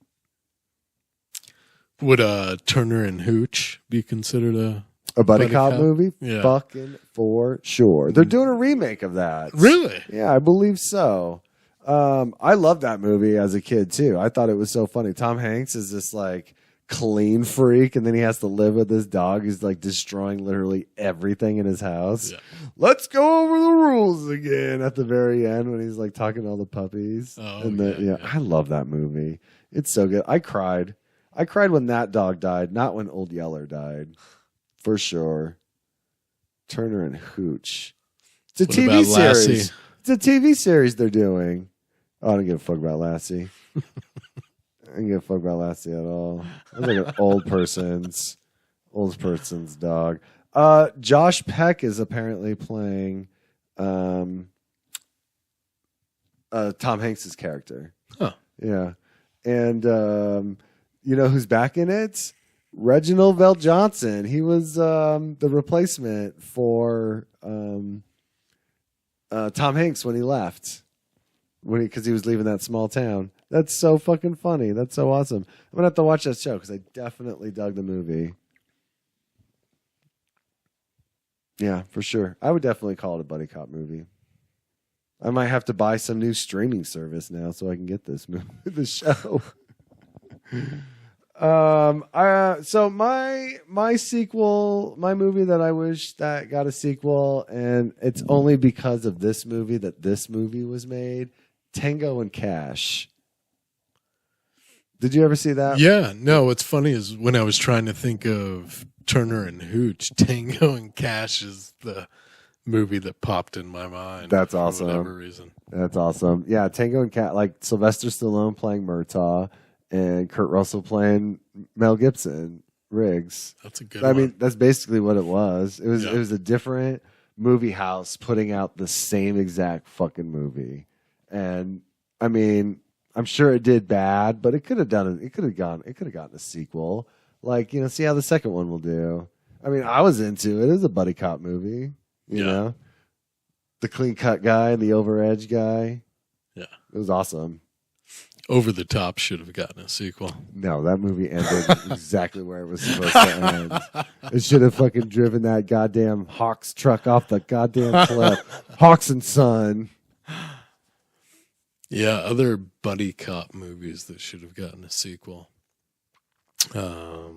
Would Turner and Hooch be considered a buddy cop movie? Yeah. Fucking for sure. They're doing a remake of that. Really? Yeah, I believe so. I loved that movie as a kid, too. I thought it was so funny. Tom Hanks is this, like, clean freak, and then he has to live with this dog who's, like, destroying literally everything in his house. Yeah. Let's go over the rules again at the very end when he's, like, talking to all the puppies. I love that movie. It's so good. I cried. I cried when that dog died, not when Old Yeller died. For sure. Turner and Hooch. It's a TV series. Lassie? It's a TV series they're doing. Oh, I don't give a fuck about Lassie. I don't give a fuck about Lassie at all. That's like an old person's dog. Josh Peck is apparently playing Tom Hanks's character. Huh. Yeah. And you know who's back in it? Reginald Vell Johnson. He was the replacement for Tom Hanks when he left. Because he was leaving that small town. That's so fucking funny. That's so awesome. I'm going to have to watch that show because I definitely dug the movie. Yeah, for sure. I would definitely call it a buddy cop movie. I might have to buy some new streaming service now so I can get this movie, the show. So my sequel, my movie that I wish that got a sequel, and it's only because of this movie that this movie was made, Tango and Cash. Did you ever see that? Yeah. No, what's funny is when I was trying to think of Turner and Hooch, Tango and Cash is the movie that popped in my mind. That's awesome. For whatever reason. That's awesome. Yeah, Tango and Cash, like Sylvester Stallone playing Murtaugh and Kurt Russell playing Mel Gibson, Riggs. That's a good one. I mean, that's basically what it was. It was a different movie house putting out the same exact fucking movie. And I mean, I'm sure it did bad, but it could have done it. It could have gotten a sequel. Like, you know, see how the second one will do. I mean, I was into it. It was a buddy cop movie. You know, the clean cut guy and the over edge guy. Yeah, it was awesome. Over the Top should have gotten a sequel. No, that movie ended exactly where it was supposed to end. It should have fucking driven that goddamn Hawks truck off the goddamn cliff. Hawks and Son. Yeah, other buddy cop movies that should have gotten a sequel. I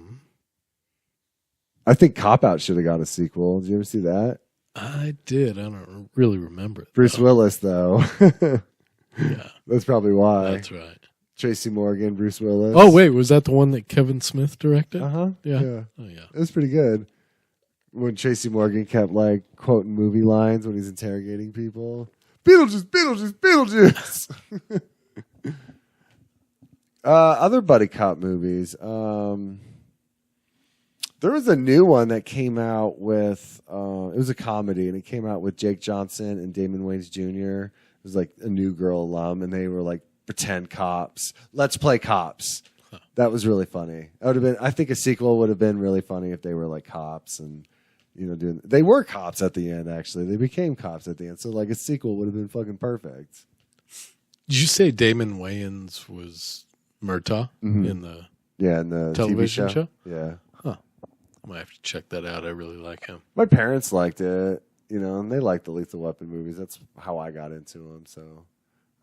think Cop Out should have got a sequel. Did you ever see that? I did. I don't really remember it. Bruce Willis, though. Yeah. That's probably why. That's right. Tracy Morgan, Bruce Willis. Oh, wait. Was that the one that Kevin Smith directed? Uh-huh. Yeah. Oh, yeah. It was pretty good. When Tracy Morgan kept, like, quoting movie lines when he's interrogating people. Beetlejuice, Beetlejuice, Beetlejuice. Other buddy cop movies. There was a new one that came out with, it was a comedy, and it came out with Jake Johnson and Damon Wayans Jr. It was like a New Girl alum, and they were like pretend cops. Let's play cops. Huh. That was really funny. That would have been. I think a sequel would have been really funny if they were like cops and, you know, they were cops at the end. Actually, they became cops at the end. So like a sequel would have been fucking perfect. Did you say Damon Wayans was Murtaugh in the in the television show? Yeah. Huh. might have to check that out. I really like him. My parents liked it, and they liked the Lethal Weapon movies. That's how I got into them. So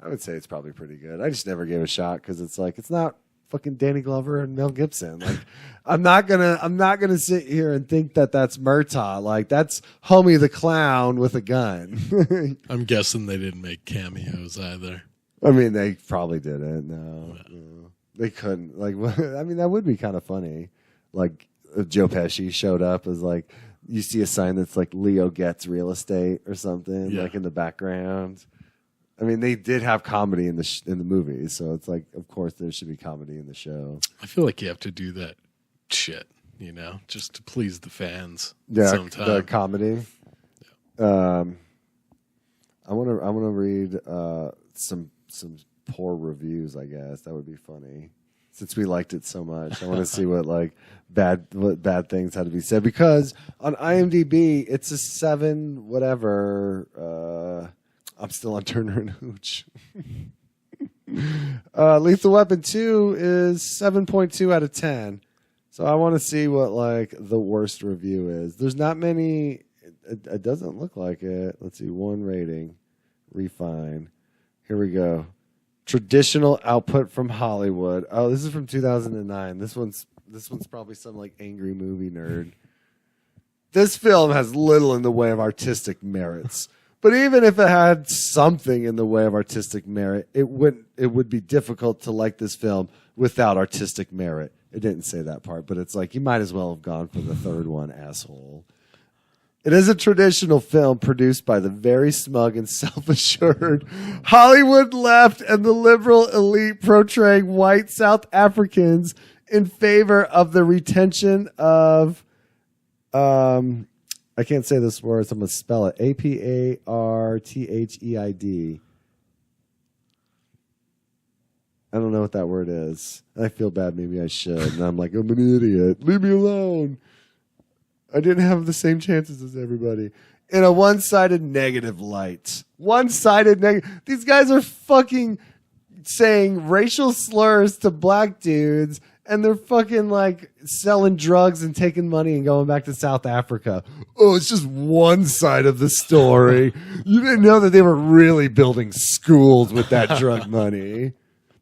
I would say it's probably pretty good. I just never gave it a shot because it's like it's not fucking Danny Glover and Mel Gibson. Like I'm not gonna sit here and think that that's Murtaugh. Like that's Homie the Clown with a gun. I'm guessing they didn't make cameos either. I mean, they probably didn't. No, they couldn't. Like, I mean, that would be kind of funny. Like if Joe Pesci showed up as like you see a sign that's like Leo Gets Real Estate or something like in the background. I mean, they did have comedy in the movies, so it's like, of course, there should be comedy in the show. I feel like you have to do that shit, just to please the fans. Yeah, sometime. The comedy. Yeah. I want to read some poor reviews. I guess that would be funny since we liked it so much. I want to see what bad things had to be said because on IMDb it's a 7 whatever. I'm still on Turner and Hooch. Lethal Weapon 2 is 7.2 out of 10. So I want to see what the worst review is. There's not many. It doesn't look like it. Let's see. 1 rating. Refine. Here we go. Traditional output from Hollywood. Oh, this is from 2009. This one's probably some angry movie nerd. This film has little in the way of artistic merits. But even if it had something in the way of artistic merit, it would be difficult to like this film without artistic merit. It didn't say that part, but it's like you might as well have gone for the third one, asshole. It is a traditional film produced by the very smug and self-assured Hollywood left and the liberal elite portraying white South Africans in favor of the retention of I can't say this word, so I'm going to spell it. Apartheid. I don't know what that word is. I feel bad. Maybe I should. And I'm like, I'm an idiot. Leave me alone. I didn't have the same chances as everybody. In a one-sided negative light. One-sided negative. These guys are fucking saying racial slurs to black dudes. And they're fucking selling drugs and taking money and going back to South Africa. Oh, it's just one side of the story. You didn't know that they were really building schools with that drug money.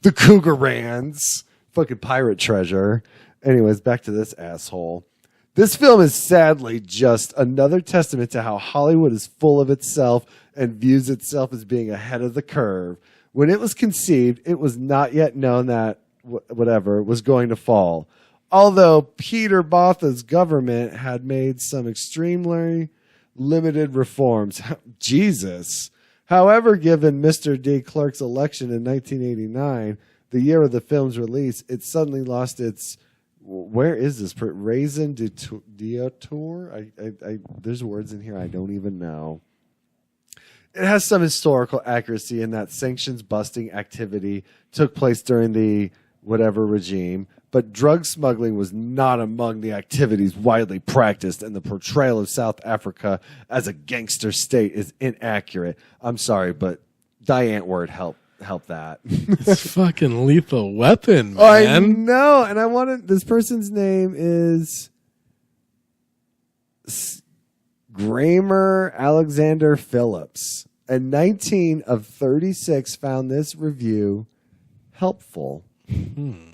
The Cougarans. Fucking pirate treasure. Anyways, back to this asshole. This film is sadly just another testament to how Hollywood is full of itself and views itself as being ahead of the curve. When it was conceived, it was not yet known that whatever was going to fall. Although Peter Botha's government had made some extremely limited reforms. Jesus. However, given Mr. D. Clark's election in 1989, the year of the film's release, it suddenly lost its... Where is this? Raison d'etre? There's words in here I don't even know. It has some historical accuracy in that sanctions busting activity took place during the whatever regime, but drug smuggling was not among the activities widely practiced, and the portrayal of South Africa as a gangster state is inaccurate. I'm sorry, but Die Antwoord help that. It's fucking Lethal Weapon, man. I know, and I wanted this person's name is Gramer Alexander Phillips, and 19 of 36 found this review helpful. I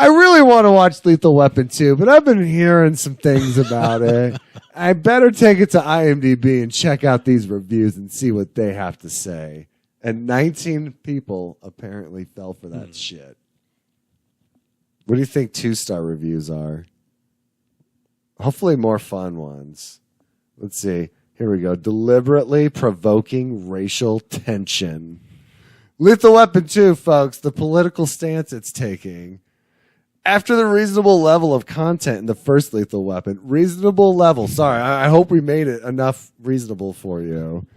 really want to watch Lethal Weapon 2, but I've been hearing some things about it. I better take it to IMDb and check out these reviews and see what they have to say. And 19 people apparently fell for that shit. What do you think 2-star reviews are? Hopefully more fun ones. Let's see. Here we go. Deliberately provoking racial tension. Lethal Weapon 2, folks, the political stance it's taking. After the reasonable level of content in the first Lethal Weapon, reasonable level, sorry, I hope we made it enough reasonable for you.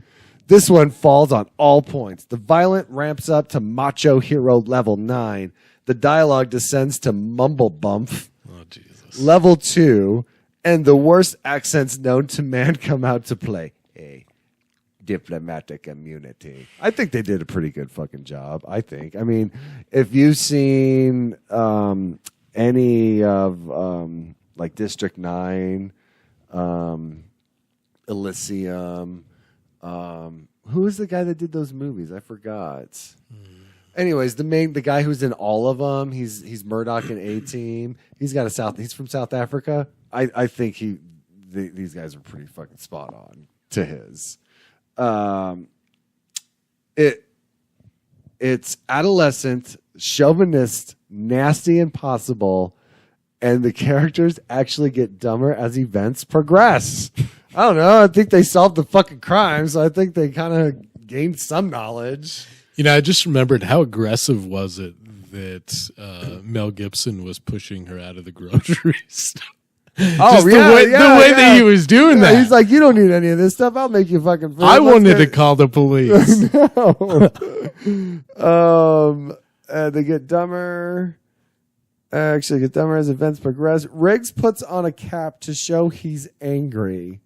This one falls on all points. The violence ramps up to macho hero level 9. The dialogue descends to mumble bump. Oh, Jesus. Level 2. And the worst accents known to man come out to play. Hey. Diplomatic immunity. I think they did a pretty good fucking job. I think. I mean, if you've seen any of like District 9, Elysium. Who is the guy that did those movies? I forgot. Anyways, the guy who's in all of them, he's Murdoch in A-Team. He's from South Africa. I think these guys are pretty fucking spot on to his. It's adolescent, chauvinist, nasty, impossible, and the characters actually get dumber as events progress. I don't know. I think they solved the fucking crime, so I think they kind of gained some knowledge. I just remembered, how aggressive was it that Mel Gibson was pushing her out of the groceries? The way that he was doing that. He's like, you don't need any of this stuff. I'll make you fucking food. I wanted to call the police. They get dumber. Actually, get dumber as events progress. Riggs puts on a cap to show he's angry.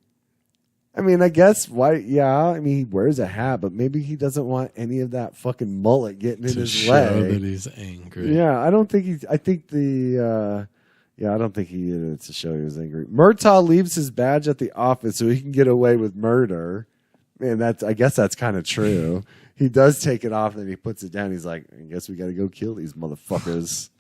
I mean, I guess why? Yeah, I mean, he wears a hat, but maybe he doesn't want any of that fucking mullet getting in his way. To show that he's angry. Yeah, I don't think he's. I think the. I don't think he did it to show he was angry. Murtaugh leaves his badge at the office so he can get away with murder. Man, I guess that's kind of true. He does take it off and then he puts it down. He's like, I guess we got to go kill these motherfuckers.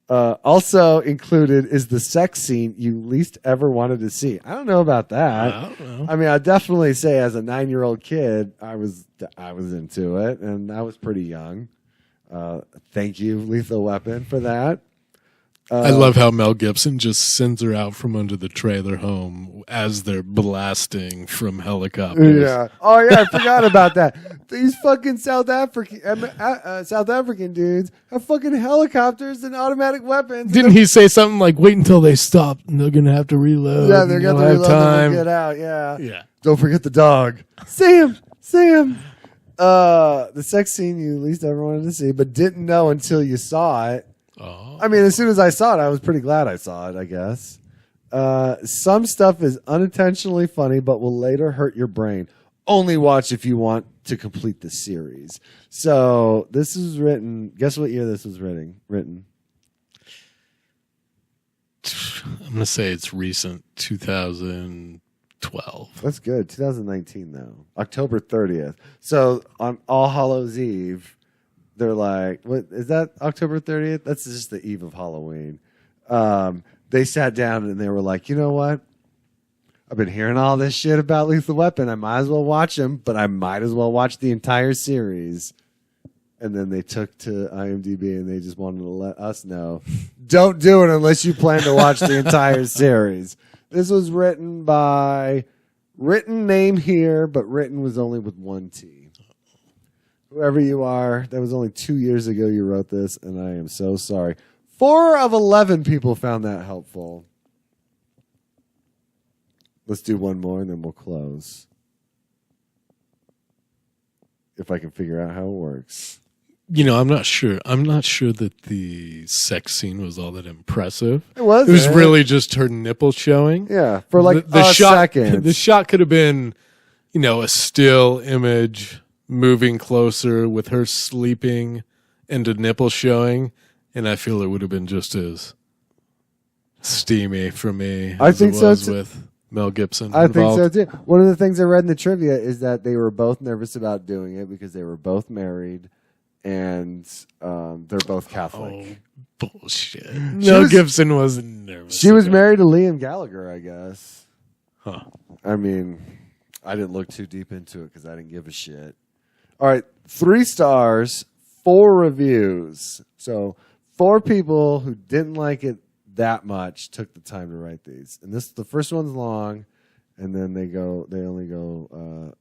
Also included is the sex scene you least ever wanted to see. I don't know about that. I don't know. I mean, I'd definitely say as a 9-year-old kid, I was into it, and I was pretty young. Thank you, Lethal Weapon, for that. I love how Mel Gibson just sends her out from under the trailer home as they're blasting from helicopters. Yeah. Oh yeah, I forgot about that. These fucking South African dudes have fucking helicopters and automatic weapons. Didn't he say something like, "Wait until they stop, and they're gonna have to reload"? Yeah, they're gonna have to reload and get out. Yeah. Yeah. Don't forget the dog, Sam. The sex scene you least ever wanted to see, but didn't know until you saw it. Oh. I mean, as soon as I saw it, I was pretty glad I saw it, I guess. Some stuff is unintentionally funny, but will later hurt your brain. Only watch if you want to complete the series. So this is written. Guess what year this was written? I'm going to say it's recent, 2012. That's good. 2019, though. October 30th. So on All Hallows Eve, they're like, what is that, October 30th? That's just the eve of Halloween. They sat down and they were like, you know what? I've been hearing all this shit about Lethal Weapon. I might as well watch them, but I might as well watch the entire series. And then they took to IMDb and they just wanted to let us know, don't do it unless you plan to watch the entire series. This was written name here, but written was only with one T. Whoever you are, that was only 2 years ago you wrote this, and I am so sorry. 4 of 11 people found that helpful. Let's do one more, and then we'll close. If I can figure out how it works. I'm not sure. I'm not sure that the sex scene was all that impressive. It was. It was really just her nipple showing. Yeah, for like the shot, second. The shot could have been, a still image moving closer with her sleeping and a nipple showing, and I feel it would have been just as steamy for me as it was with Mel Gibson involved. I think so too. One of the things I read in the trivia is that they were both nervous about doing it because they were both married and they're both Catholic. Oh, bullshit. Mel Gibson wasn't nervous. She was married to Liam Gallagher, I guess. Huh. I mean, I didn't look too deep into it because I didn't give a shit. All right, 3 stars, 4 reviews. So 4 people who didn't like it that much took the time to write these. And the first one's long, and then they only go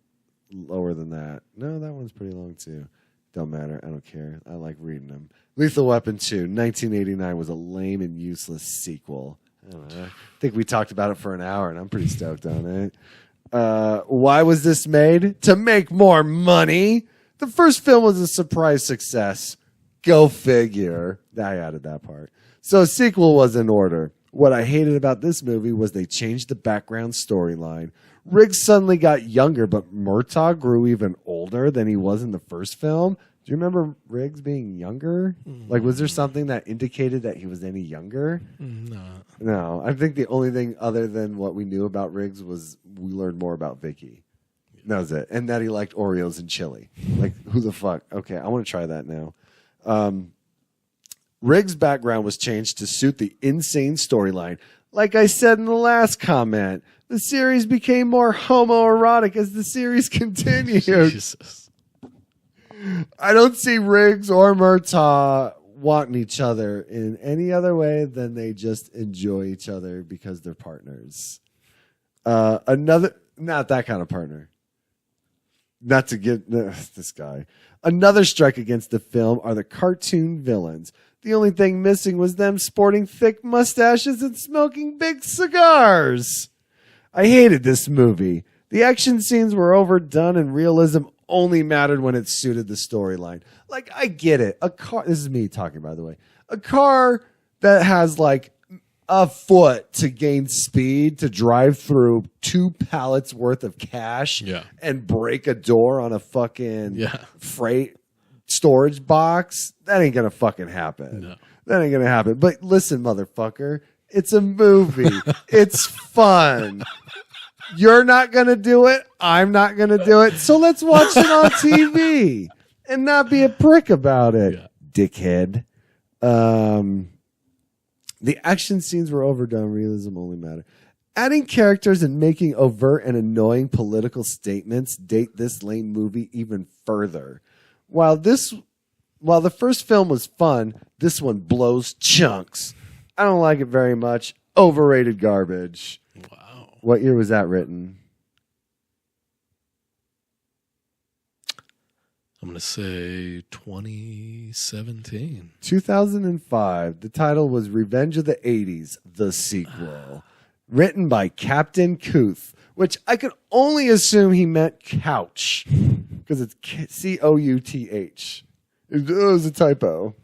lower than that. No, that one's pretty long too. Don't matter. I don't care. I like reading them. Lethal Weapon 2, 1989 was a lame and useless sequel. I don't know. I think we talked about it for an hour, and I'm pretty stoked on it. Why was this made? To make more money. The first film was a surprise success. Go figure. I added that part. So a sequel was in order. What I hated about this movie was they changed the background storyline. Riggs suddenly got younger, but Murtaugh grew even older than he was in the first film. Do you remember Riggs being younger? Like, was there something that indicated that he was any younger? No. No. I think the only thing other than what we knew about Riggs was we learned more about Vicky. That was it. And that he liked Oreos and chili. Like, who the fuck? Okay, I want to try that now. Riggs' background was changed to suit the insane storyline. Like I said in the last comment, the series became more homoerotic as the series continued. Jesus. I don't see Riggs or Murtaugh wanting each other in any other way than they just enjoy each other because they're partners. Not that kind of partner. Not to get this guy. Another strike against the film are the cartoon villains. The only thing missing was them sporting thick mustaches and smoking big cigars. I hated this movie. The action scenes were overdone and realism only mattered when it suited the storyline. Like, I get it. A car, this is me talking, by the way. A car that has like a foot to gain speed to drive through 2 pallets worth of cash and break a door on a fucking freight storage box. That ain't gonna fucking happen. No. That ain't gonna happen. But listen, motherfucker, it's a movie. It's fun. You're not going to do it. I'm not going to do it. So let's watch it on TV and not be a prick about it, dickhead. The action scenes were overdone. Realism only mattered. Adding characters and making overt and annoying political statements date this lame movie even further. While the first film was fun, this one blows chunks. I don't like it very much. Overrated garbage. Wow. What year was that written? I'm going to say 2017. 2005. The title was Revenge of the 80s, the sequel. Written by Captain Couth, which I could only assume he meant couch because it's Couth. It was a typo.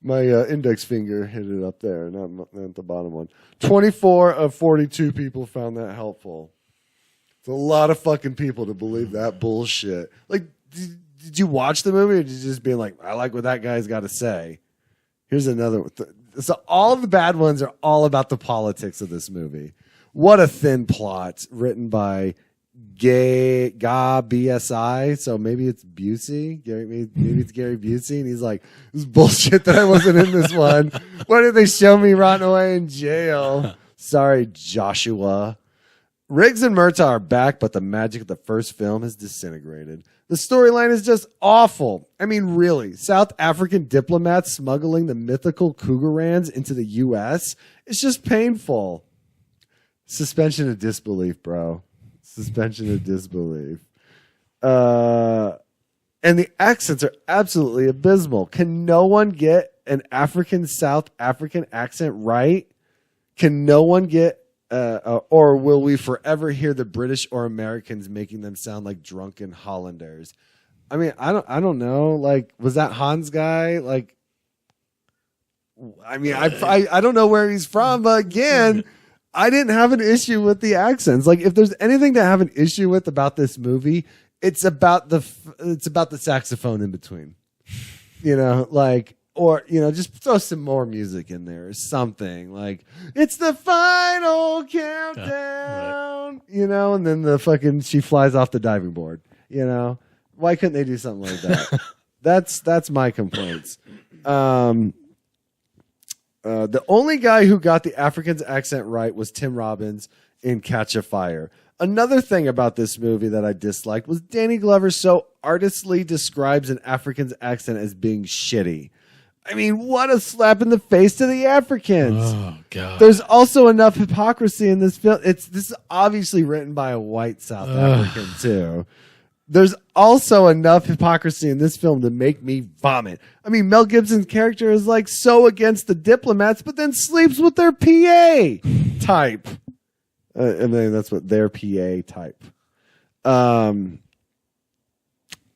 My index finger hit it up there, not the bottom one. 24 of 42 people found that helpful. It's a lot of fucking people to believe that bullshit. Like, did you watch the movie or did you just be like, I like what that guy's got to say? Here's another one. So all the bad ones are all about the politics of this movie. What a thin plot written by BSI, so maybe it's Busey. Maybe it's Gary Busey, and he's like, "This is bullshit that I wasn't in this one. Why did they show me rotting away in jail?" Sorry, Joshua. Riggs and Murtaugh are back, but the magic of the first film has disintegrated. The storyline is just awful. I mean, really, South African diplomats smuggling the mythical Cougarans into the U.S. It's just painful. Suspension of disbelief, bro. Suspension of disbelief. And the accents are absolutely abysmal. Can no one get an South African accent right? Can no one get, or will we forever hear the British or Americans making them sound like drunken Hollanders? I mean, I don't know. Like, was that Hans guy? Like, I mean, I don't know where he's from, but again, I didn't have an issue with the accents. Like, if there's anything to have an issue with about this movie, it's about the saxophone in between, like, or just throw some more music in there or something. Like, it's the final countdown, right. And then she flies off the diving board. Why couldn't they do something like that? That's my complaints. The only guy who got the African's accent right was Tim Robbins in Catch a Fire. Another thing about this movie that I disliked was Danny Glover so artistly describes an African's accent as being shitty. I mean, what a slap in the face to the Africans. Oh, God. There's also enough hypocrisy in this film. This is obviously written by a white South African, too. There's also enough hypocrisy in this film to make me vomit. I mean, Mel Gibson's character is like so against the diplomats, but then sleeps with their PA type. I mean, that's what their PA type. I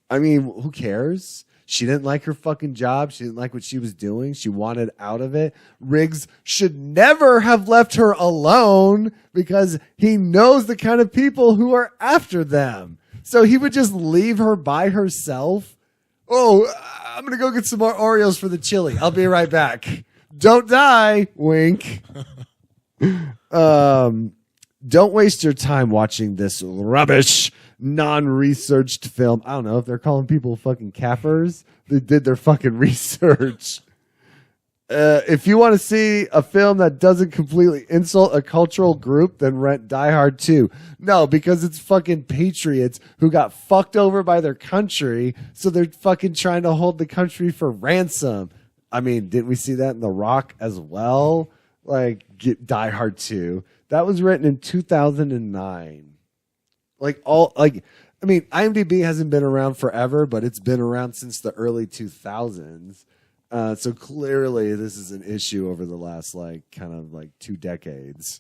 mean, who cares? She didn't like her fucking job. She didn't like what she was doing. She wanted out of it. Riggs should never have left her alone because he knows the kind of people who are after them. So he would just leave her by herself. Oh, I'm going to go get some more Oreos for the chili. I'll be right back. Don't die. Wink. Don't waste your time watching this rubbish, non-researched film. I don't know if they're calling people fucking kafirs. They did their fucking research. If you want to see a film that doesn't completely insult a cultural group, then rent Die Hard 2. No, because it's fucking patriots who got fucked over by their country, so they're fucking trying to hold the country for ransom. I mean, didn't we see that in The Rock as well? Like, Die Hard 2. That was written in 2009. IMDb hasn't been around forever, but it's been around since the early 2000s. So clearly this is an issue over the last 2 decades.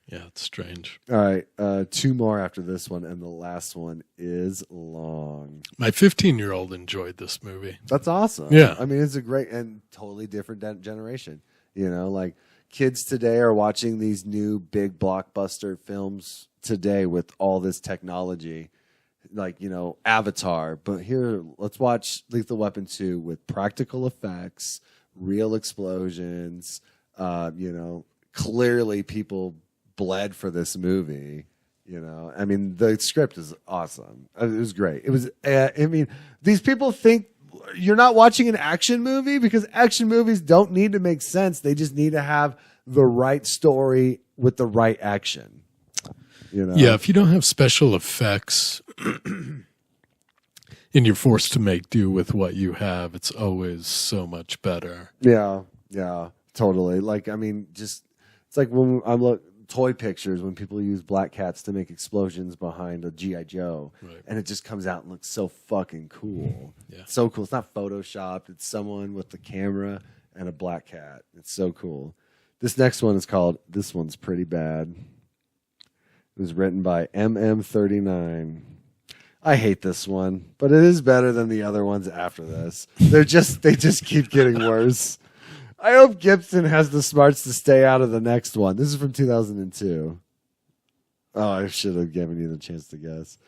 Yeah, it's strange. All right. 2 more after this one. And the last one is long. My 15-year-old enjoyed this movie. That's awesome. Yeah. I mean, it's a great and totally different generation. You know, like kids today are watching these new big blockbuster films today with all this technology. Like, you know, Avatar, but here let's watch Lethal Weapon 2 with practical effects, real explosions. Clearly people bled for this movie. You know, I mean, the script is awesome. It was great. It was. These people think you're not watching an action movie because action movies don't need to make sense. They just need to have the right story with the right action. You know? Yeah, if you don't have special effects and you're forced to make do with what you have, it's always so much better. Yeah, totally. Like, I mean, just it's like when I look toy pictures when people use black cats to make explosions behind a G.I. Joe, right. And it just comes out and looks so fucking cool. Yeah. It's so cool. It's not photoshopped. It's someone with the camera and a black cat. It's so cool. This next one is called This One's Pretty Bad. It was written by MM39. I hate this one, but it is better than the other ones after this. They just keep getting worse. I hope Gibson has the smarts to stay out of the next one. This is from 2002. Oh, I should have given you the chance to guess.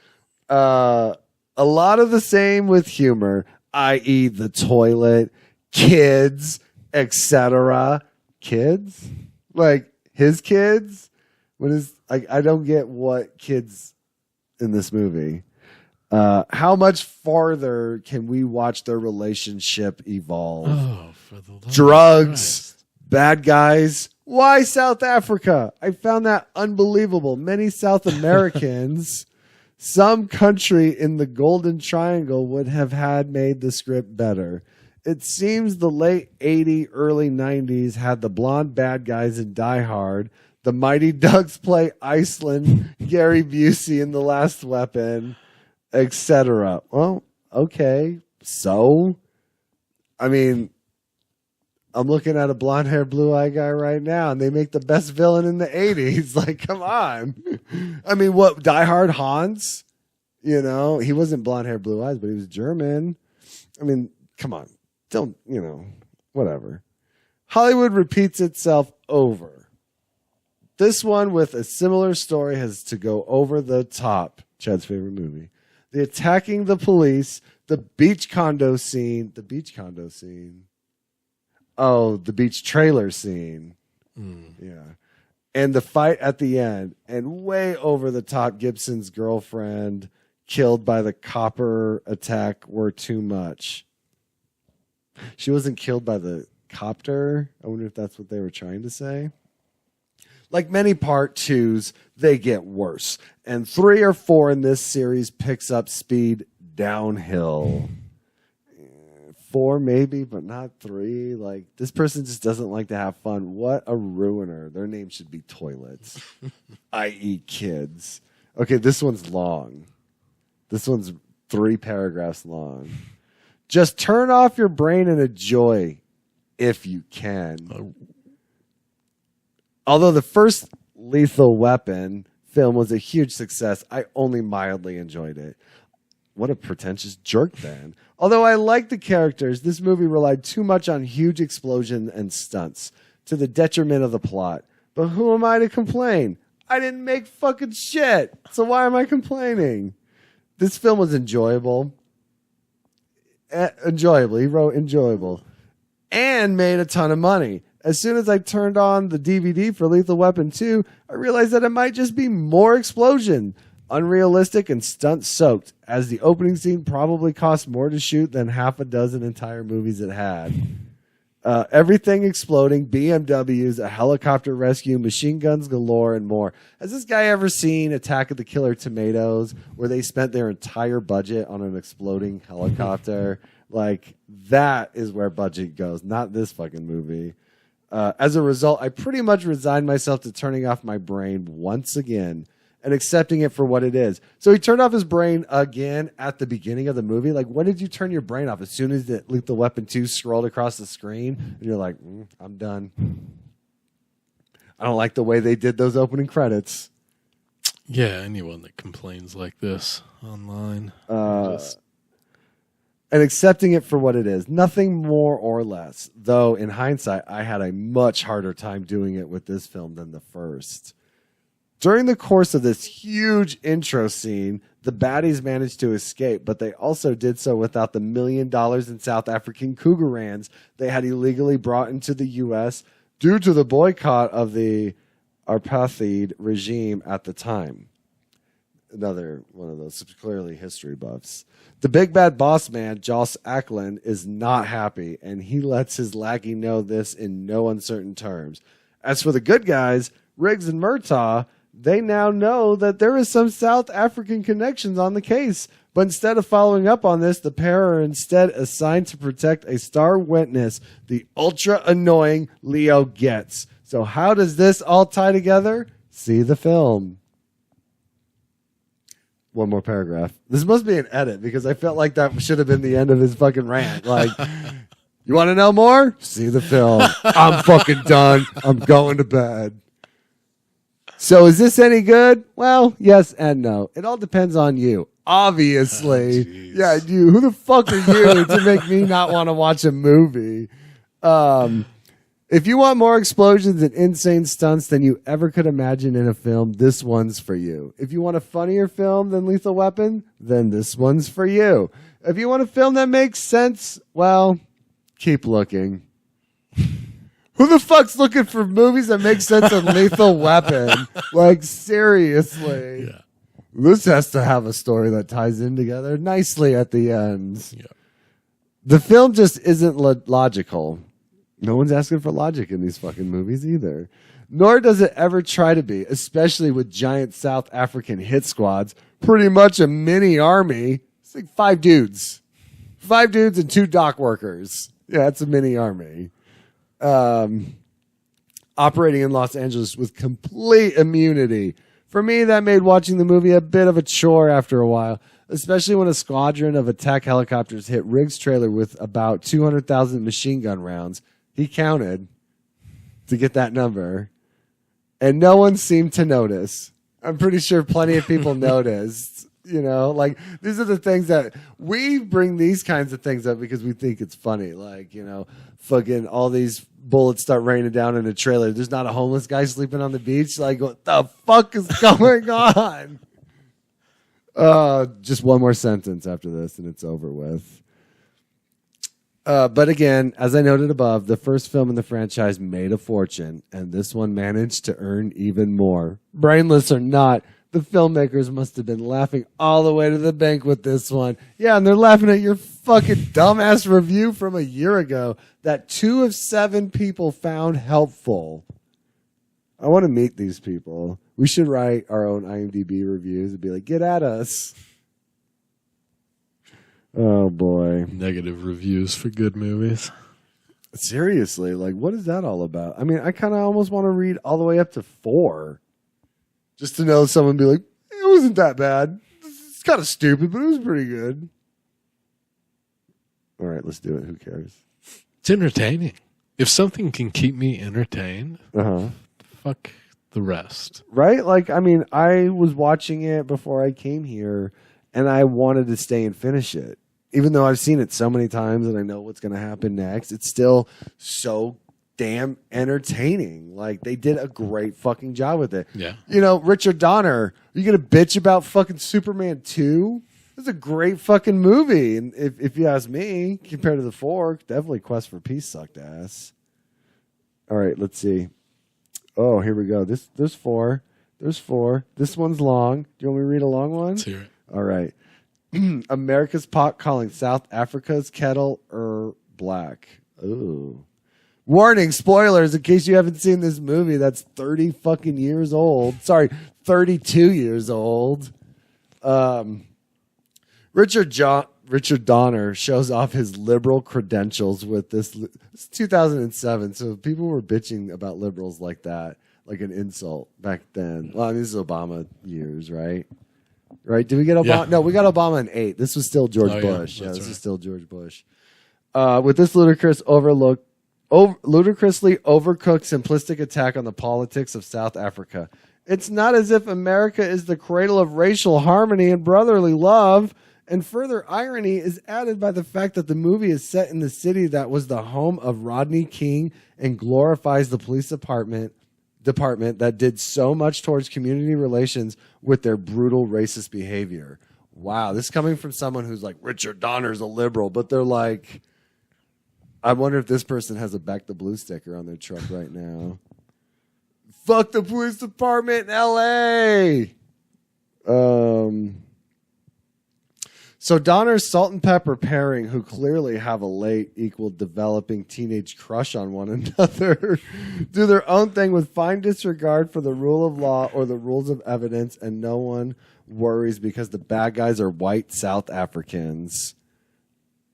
A lot of the same with humor, i.e. the toilet, kids, etc. Kids? Like his kids? I don't get what kids in this movie. How much farther can we watch their relationship evolve? Oh, for the love drugs, bad guys. Why South Africa? I found that unbelievable. Many South Americans, some country in the Golden Triangle would have had made the script better. It seems the late 80s, early 90s had the blonde bad guys in Die Hard. The Mighty Ducks play Iceland, Gary Busey in The Last Weapon, etc. Well, okay. So, I mean, I'm looking at a blonde-haired, blue-eyed guy right now, and they make the best villain in the 80s. Like, come on. I mean, what, Die Hard Hans? You know, he wasn't blonde-haired, blue eyes, but he was German. I mean, come on. Don't, whatever. Hollywood repeats itself over. This one with a similar story has to go over the top. Chad's favorite movie. The attacking the police, the beach condo scene. The beach condo scene. Oh, the beach trailer scene. Yeah. And the fight at the end. And way over the top, Gibson's girlfriend killed by the copper attack were too much. She wasn't killed by the copter. I wonder if that's what they were trying to say. Like many part 2s, they get worse. And 3 or 4 in this series picks up speed downhill. 4 maybe, but not 3. Like, this person just doesn't like to have fun. What a ruiner. Their name should be Toilets, i.e. kids. Okay, this one's long. This one's 3 paragraphs long. Just turn off your brain and enjoy if you can. Although the first Lethal Weapon film was a huge success, I only mildly enjoyed it. What a pretentious jerk, then. Although I liked the characters, this movie relied too much on huge explosions and stunts, to the detriment of the plot. But who am I to complain? I didn't make fucking shit, so why am I complaining? This film was enjoyable. enjoyable. He wrote enjoyable and made a ton of money. As soon as I turned on the DVD for Lethal Weapon 2, I realized that it might just be more explosion. Unrealistic and stunt-soaked, as the opening scene probably cost more to shoot than half a dozen entire movies it had. Everything exploding, BMWs, a helicopter rescue, machine guns galore, and more. Has this guy ever seen Attack of the Killer Tomatoes, where they spent their entire budget on an exploding helicopter? Like, that is where budget goes, not this fucking movie. As a result, I pretty much resigned myself to turning off my brain once again and accepting it for what it is. So he turned off his brain again at the beginning of the movie. Like, when did you turn your brain off? As soon as the Lethal Weapon 2 scrolled across the screen, and you're like, I'm done. I don't like the way they did those opening credits. Yeah, anyone that complains like this online. And accepting it for what it is. Nothing more or less. Though, in hindsight, I had a much harder time doing it with this film than the first. During the course of this huge intro scene, the baddies managed to escape, but they also did so without the $1 million in South African cougar rands they had illegally brought into the U.S. due to the boycott of the apartheid regime at the time. Another one of those clearly history buffs. The big bad boss man, Joss Ackland, is not happy, and he lets his lackey know this in no uncertain terms. As for the good guys, Riggs and Murtaugh, they now know that there is some South African connections on the case. But instead of following up on this, the pair are instead assigned to protect a star witness, the ultra-annoying Leo Getz. So how does this all tie together? See the film. One more paragraph. This must be an edit because I felt like that should have been the end of his fucking rant. Like, you want to know more? See the film. I'm fucking done. I'm going to bed. So is this any good? Well, yes and no. It all depends on you. Obviously. Yeah, you. Who the fuck are you to make me not want to watch a movie? If you want more explosions and insane stunts than you ever could imagine in a film, this one's for you. If you want a funnier film than Lethal Weapon, then this one's for you. If you want a film that makes sense, well, keep looking. Who the fuck's looking for movies that make sense on Lethal Weapon? Like, seriously. Yeah. This has to have a story that ties in together nicely at the end. Yeah. The film just isn't logical. No one's asking for logic in these fucking movies either. Nor does it ever try to be, especially with giant South African hit squads. Pretty much a mini army. It's like 5 dudes. 5 dudes and 2 dock workers. Yeah, it's a mini army. Operating in Los Angeles with complete immunity. For me, that made watching the movie a bit of a chore after a while, especially when a squadron of attack helicopters hit Riggs' trailer with about 200,000 machine gun rounds. He counted to get that number, and no one seemed to notice. I'm pretty sure plenty of people noticed. You know, like, these are the things that we bring these kinds of things up because we think it's funny. Like, you know, fucking all these bullets start raining down in a trailer. There's not a homeless guy sleeping on the beach. Like, what the fuck is going on? Just one more sentence after this and it's over with. But again, as I noted above, the first film in the franchise made a fortune, and this one managed to earn even more. Brainless or not, the filmmakers must have been laughing all the way to the bank with this one. Yeah, and they're laughing at your fucking dumbass review from a year ago that 2 of 7 people found helpful. I want to meet these people. We should write our own IMDb reviews and be like, get at us. Oh, boy. Negative reviews for good movies. Seriously, like, what is that all about? I mean, I kind of almost want to read all the way up to 4. Just to know someone be like, it wasn't that bad. It's kind of stupid, but it was pretty good. All right, let's do it. Who cares? It's entertaining. If something can keep me entertained, fuck the rest. Right? Like, I mean, I was watching it before I came here, and I wanted to stay and finish it. Even though I've seen it so many times and I know what's going to happen next, it's still so damn entertaining. Like, they did a great fucking job with it. Yeah. You know, Richard Donner, are you going to bitch about fucking Superman 2? It's a great fucking movie. And if you ask me, compared to the 4, definitely Quest for Peace sucked ass. All right, let's see. Oh, here we go. There's 4. There's 4. This one's long. Do you want me to read a long one? Let's hear it. All right. America's pot calling South Africa's kettle black. Ooh. Warning, spoilers, in case you haven't seen this movie that's 30 fucking years old. Sorry, 32 years old. Richard Donner shows off his liberal credentials with this. It's 2007, so people were bitching about liberals like that, like an insult back then. Well, I mean, this is Obama years, right? Right? Did we get Obama? Yeah. No, we got Obama in 8. This was still George Bush. Yeah, this is still George Bush. With this ludicrously overcooked, simplistic attack on the politics of South Africa, it's not as if America is the cradle of racial harmony and brotherly love. And further irony is added by the fact that the movie is set in the city that was the home of Rodney King and glorifies the police department that did so much towards community relations with their brutal racist behavior. Wow, this is coming from someone who's like, Richard Donner's a liberal, but they're like, I wonder if this person has a Back the Blue sticker on their truck right now. Fuck the police department in L.A. So Donner's salt and pepper pairing, who clearly have a late equal developing teenage crush on one another, do their own thing with fine disregard for the rule of law or the rules of evidence, and no one worries because the bad guys are white South Africans.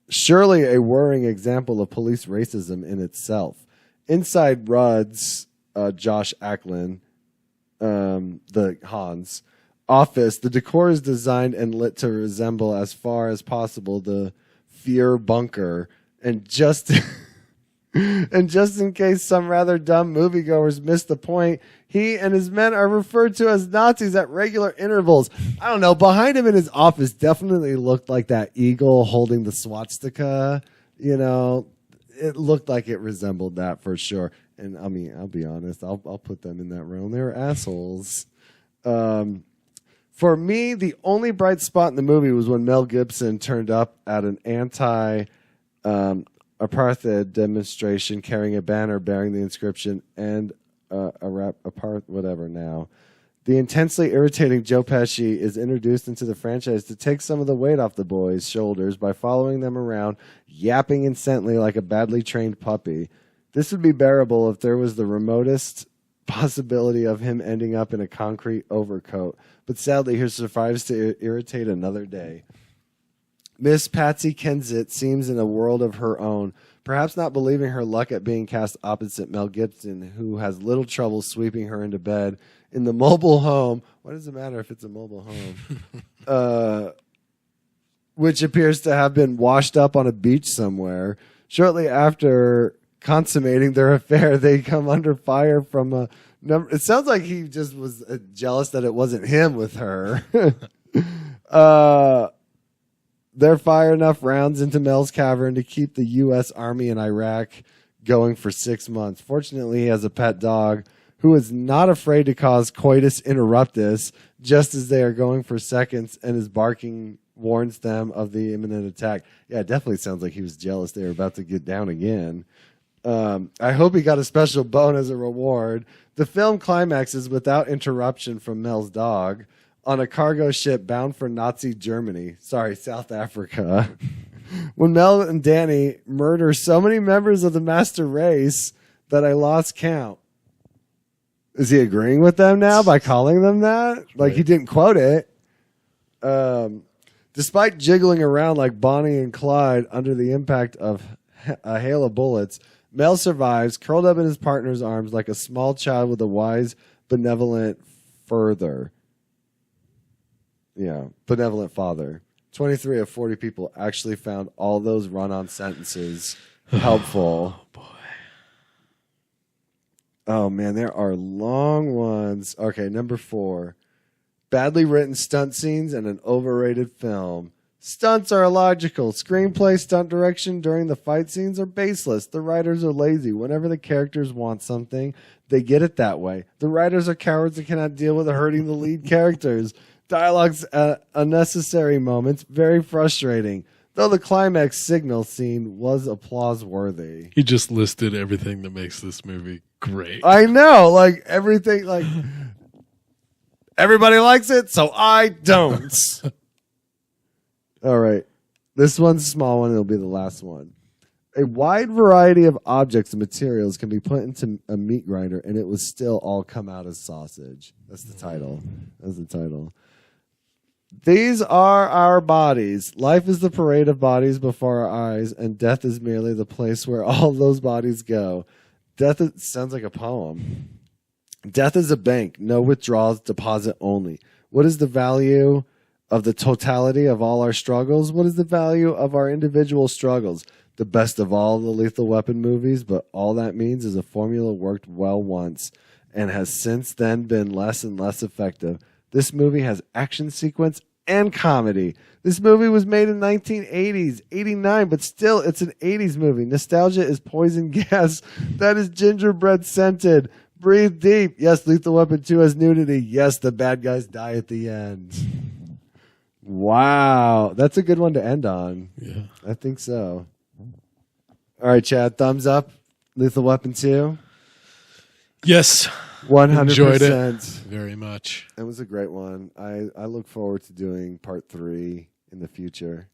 Surely a worrying example of police racism in itself. Inside Rudd's, Josh Ackland, the Hans office, the decor is designed and lit to resemble as far as possible the Fear bunker, and just in case some rather dumb moviegoers miss the point, he and his men are referred to as Nazis at regular intervals. I don't know, behind him in his office definitely looked like that eagle holding the swastika, you know. It looked like it resembled that for sure. And I mean, I'll be honest, I'll put them in that realm. They were assholes. For me, the only bright spot in the movie was when Mel Gibson turned up at an anti-apartheid demonstration carrying a banner bearing the inscription "and whatever." Now, the intensely irritating Joe Pesci is introduced into the franchise to take some of the weight off the boys' shoulders by following them around, yapping incessantly like a badly trained puppy. This would be bearable if there was the remotest possibility of him ending up in a concrete overcoat. But sadly, he survives to irritate another day. Miss Patsy Kensit seems in a world of her own, perhaps not believing her luck at being cast opposite Mel Gibson, who has little trouble sweeping her into bed in the mobile home. What does it matter if it's a mobile home? Which appears to have been washed up on a beach somewhere. Shortly after consummating their affair, they come under fire from a number. It sounds like he just was jealous that it wasn't him with her. They're fire enough rounds into Mel's cavern to keep the U.S. Army in Iraq going for 6 months. Fortunately, he has a pet dog who is not afraid to cause coitus interruptus just as they are going for seconds, and his barking warns them of the imminent attack. Yeah, it definitely sounds like he was jealous they were about to get down again. I hope he got a special bone as a reward. The film climaxes without interruption from Mel's dog on a cargo ship bound for Nazi Germany. Sorry, South Africa. When Mel and Danny murder so many members of the master race that I lost count. Is he agreeing with them now by calling them that? Like, he didn't quote it. Despite jiggling around like Bonnie and Clyde under the impact of a hail of bullets, Mel survives, curled up in his partner's arms like a small child with a wise, benevolent father. 23 of 40 people actually found all those run-on sentences helpful. Oh, boy. Oh, man, there are long ones. Okay, number 4. Badly written stunt scenes and an overrated film. Stunts are illogical. Screenplay, stunt direction during the fight scenes are baseless. The writers are lazy. Whenever the characters want something, they get it that way. The writers are cowards and cannot deal with hurting the lead characters. Dialogue's unnecessary moments, very frustrating. Though the climax signal scene was applause worthy. He just listed everything that makes this movie great. I know, like everything, like everybody likes it, so I don't. All right. This one's a small one. It'll be the last one. A wide variety of objects and materials can be put into a meat grinder, and it will still all come out as sausage. That's the title. That's the title. These are our bodies. Life is the parade of bodies before our eyes, and death is merely the place where all those bodies go. Sounds like a poem. Death is a bank. No withdrawals, deposit only. What is the value of the totality of all our struggles? What is the value of our individual struggles? The best of all the Lethal Weapon movies, but all that means is a formula worked well once and has since then been less and less effective. This movie has action sequence and comedy. This movie was made in 1980s, 89, but still it's an 80s movie. Nostalgia is poison gas that is gingerbread scented. Breathe deep. Yes, Lethal Weapon 2 has nudity. Yes, the bad guys die at the end. Wow. That's a good one to end on. Yeah. I think so. All right, Chad, thumbs up. Lethal Weapon 2. Yes. 100%. Enjoyed it very much. It was a great one. I look forward to doing part 3 in the future.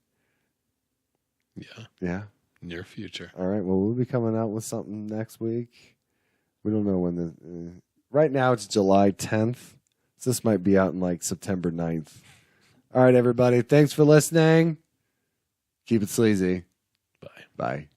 Yeah. Yeah. Near future. All right. Well, we'll be coming out with something next week. We don't know when right now it's July 10th. So this might be out in like September 9th. All right, everybody. Thanks for listening. Keep it sleazy. Bye. Bye.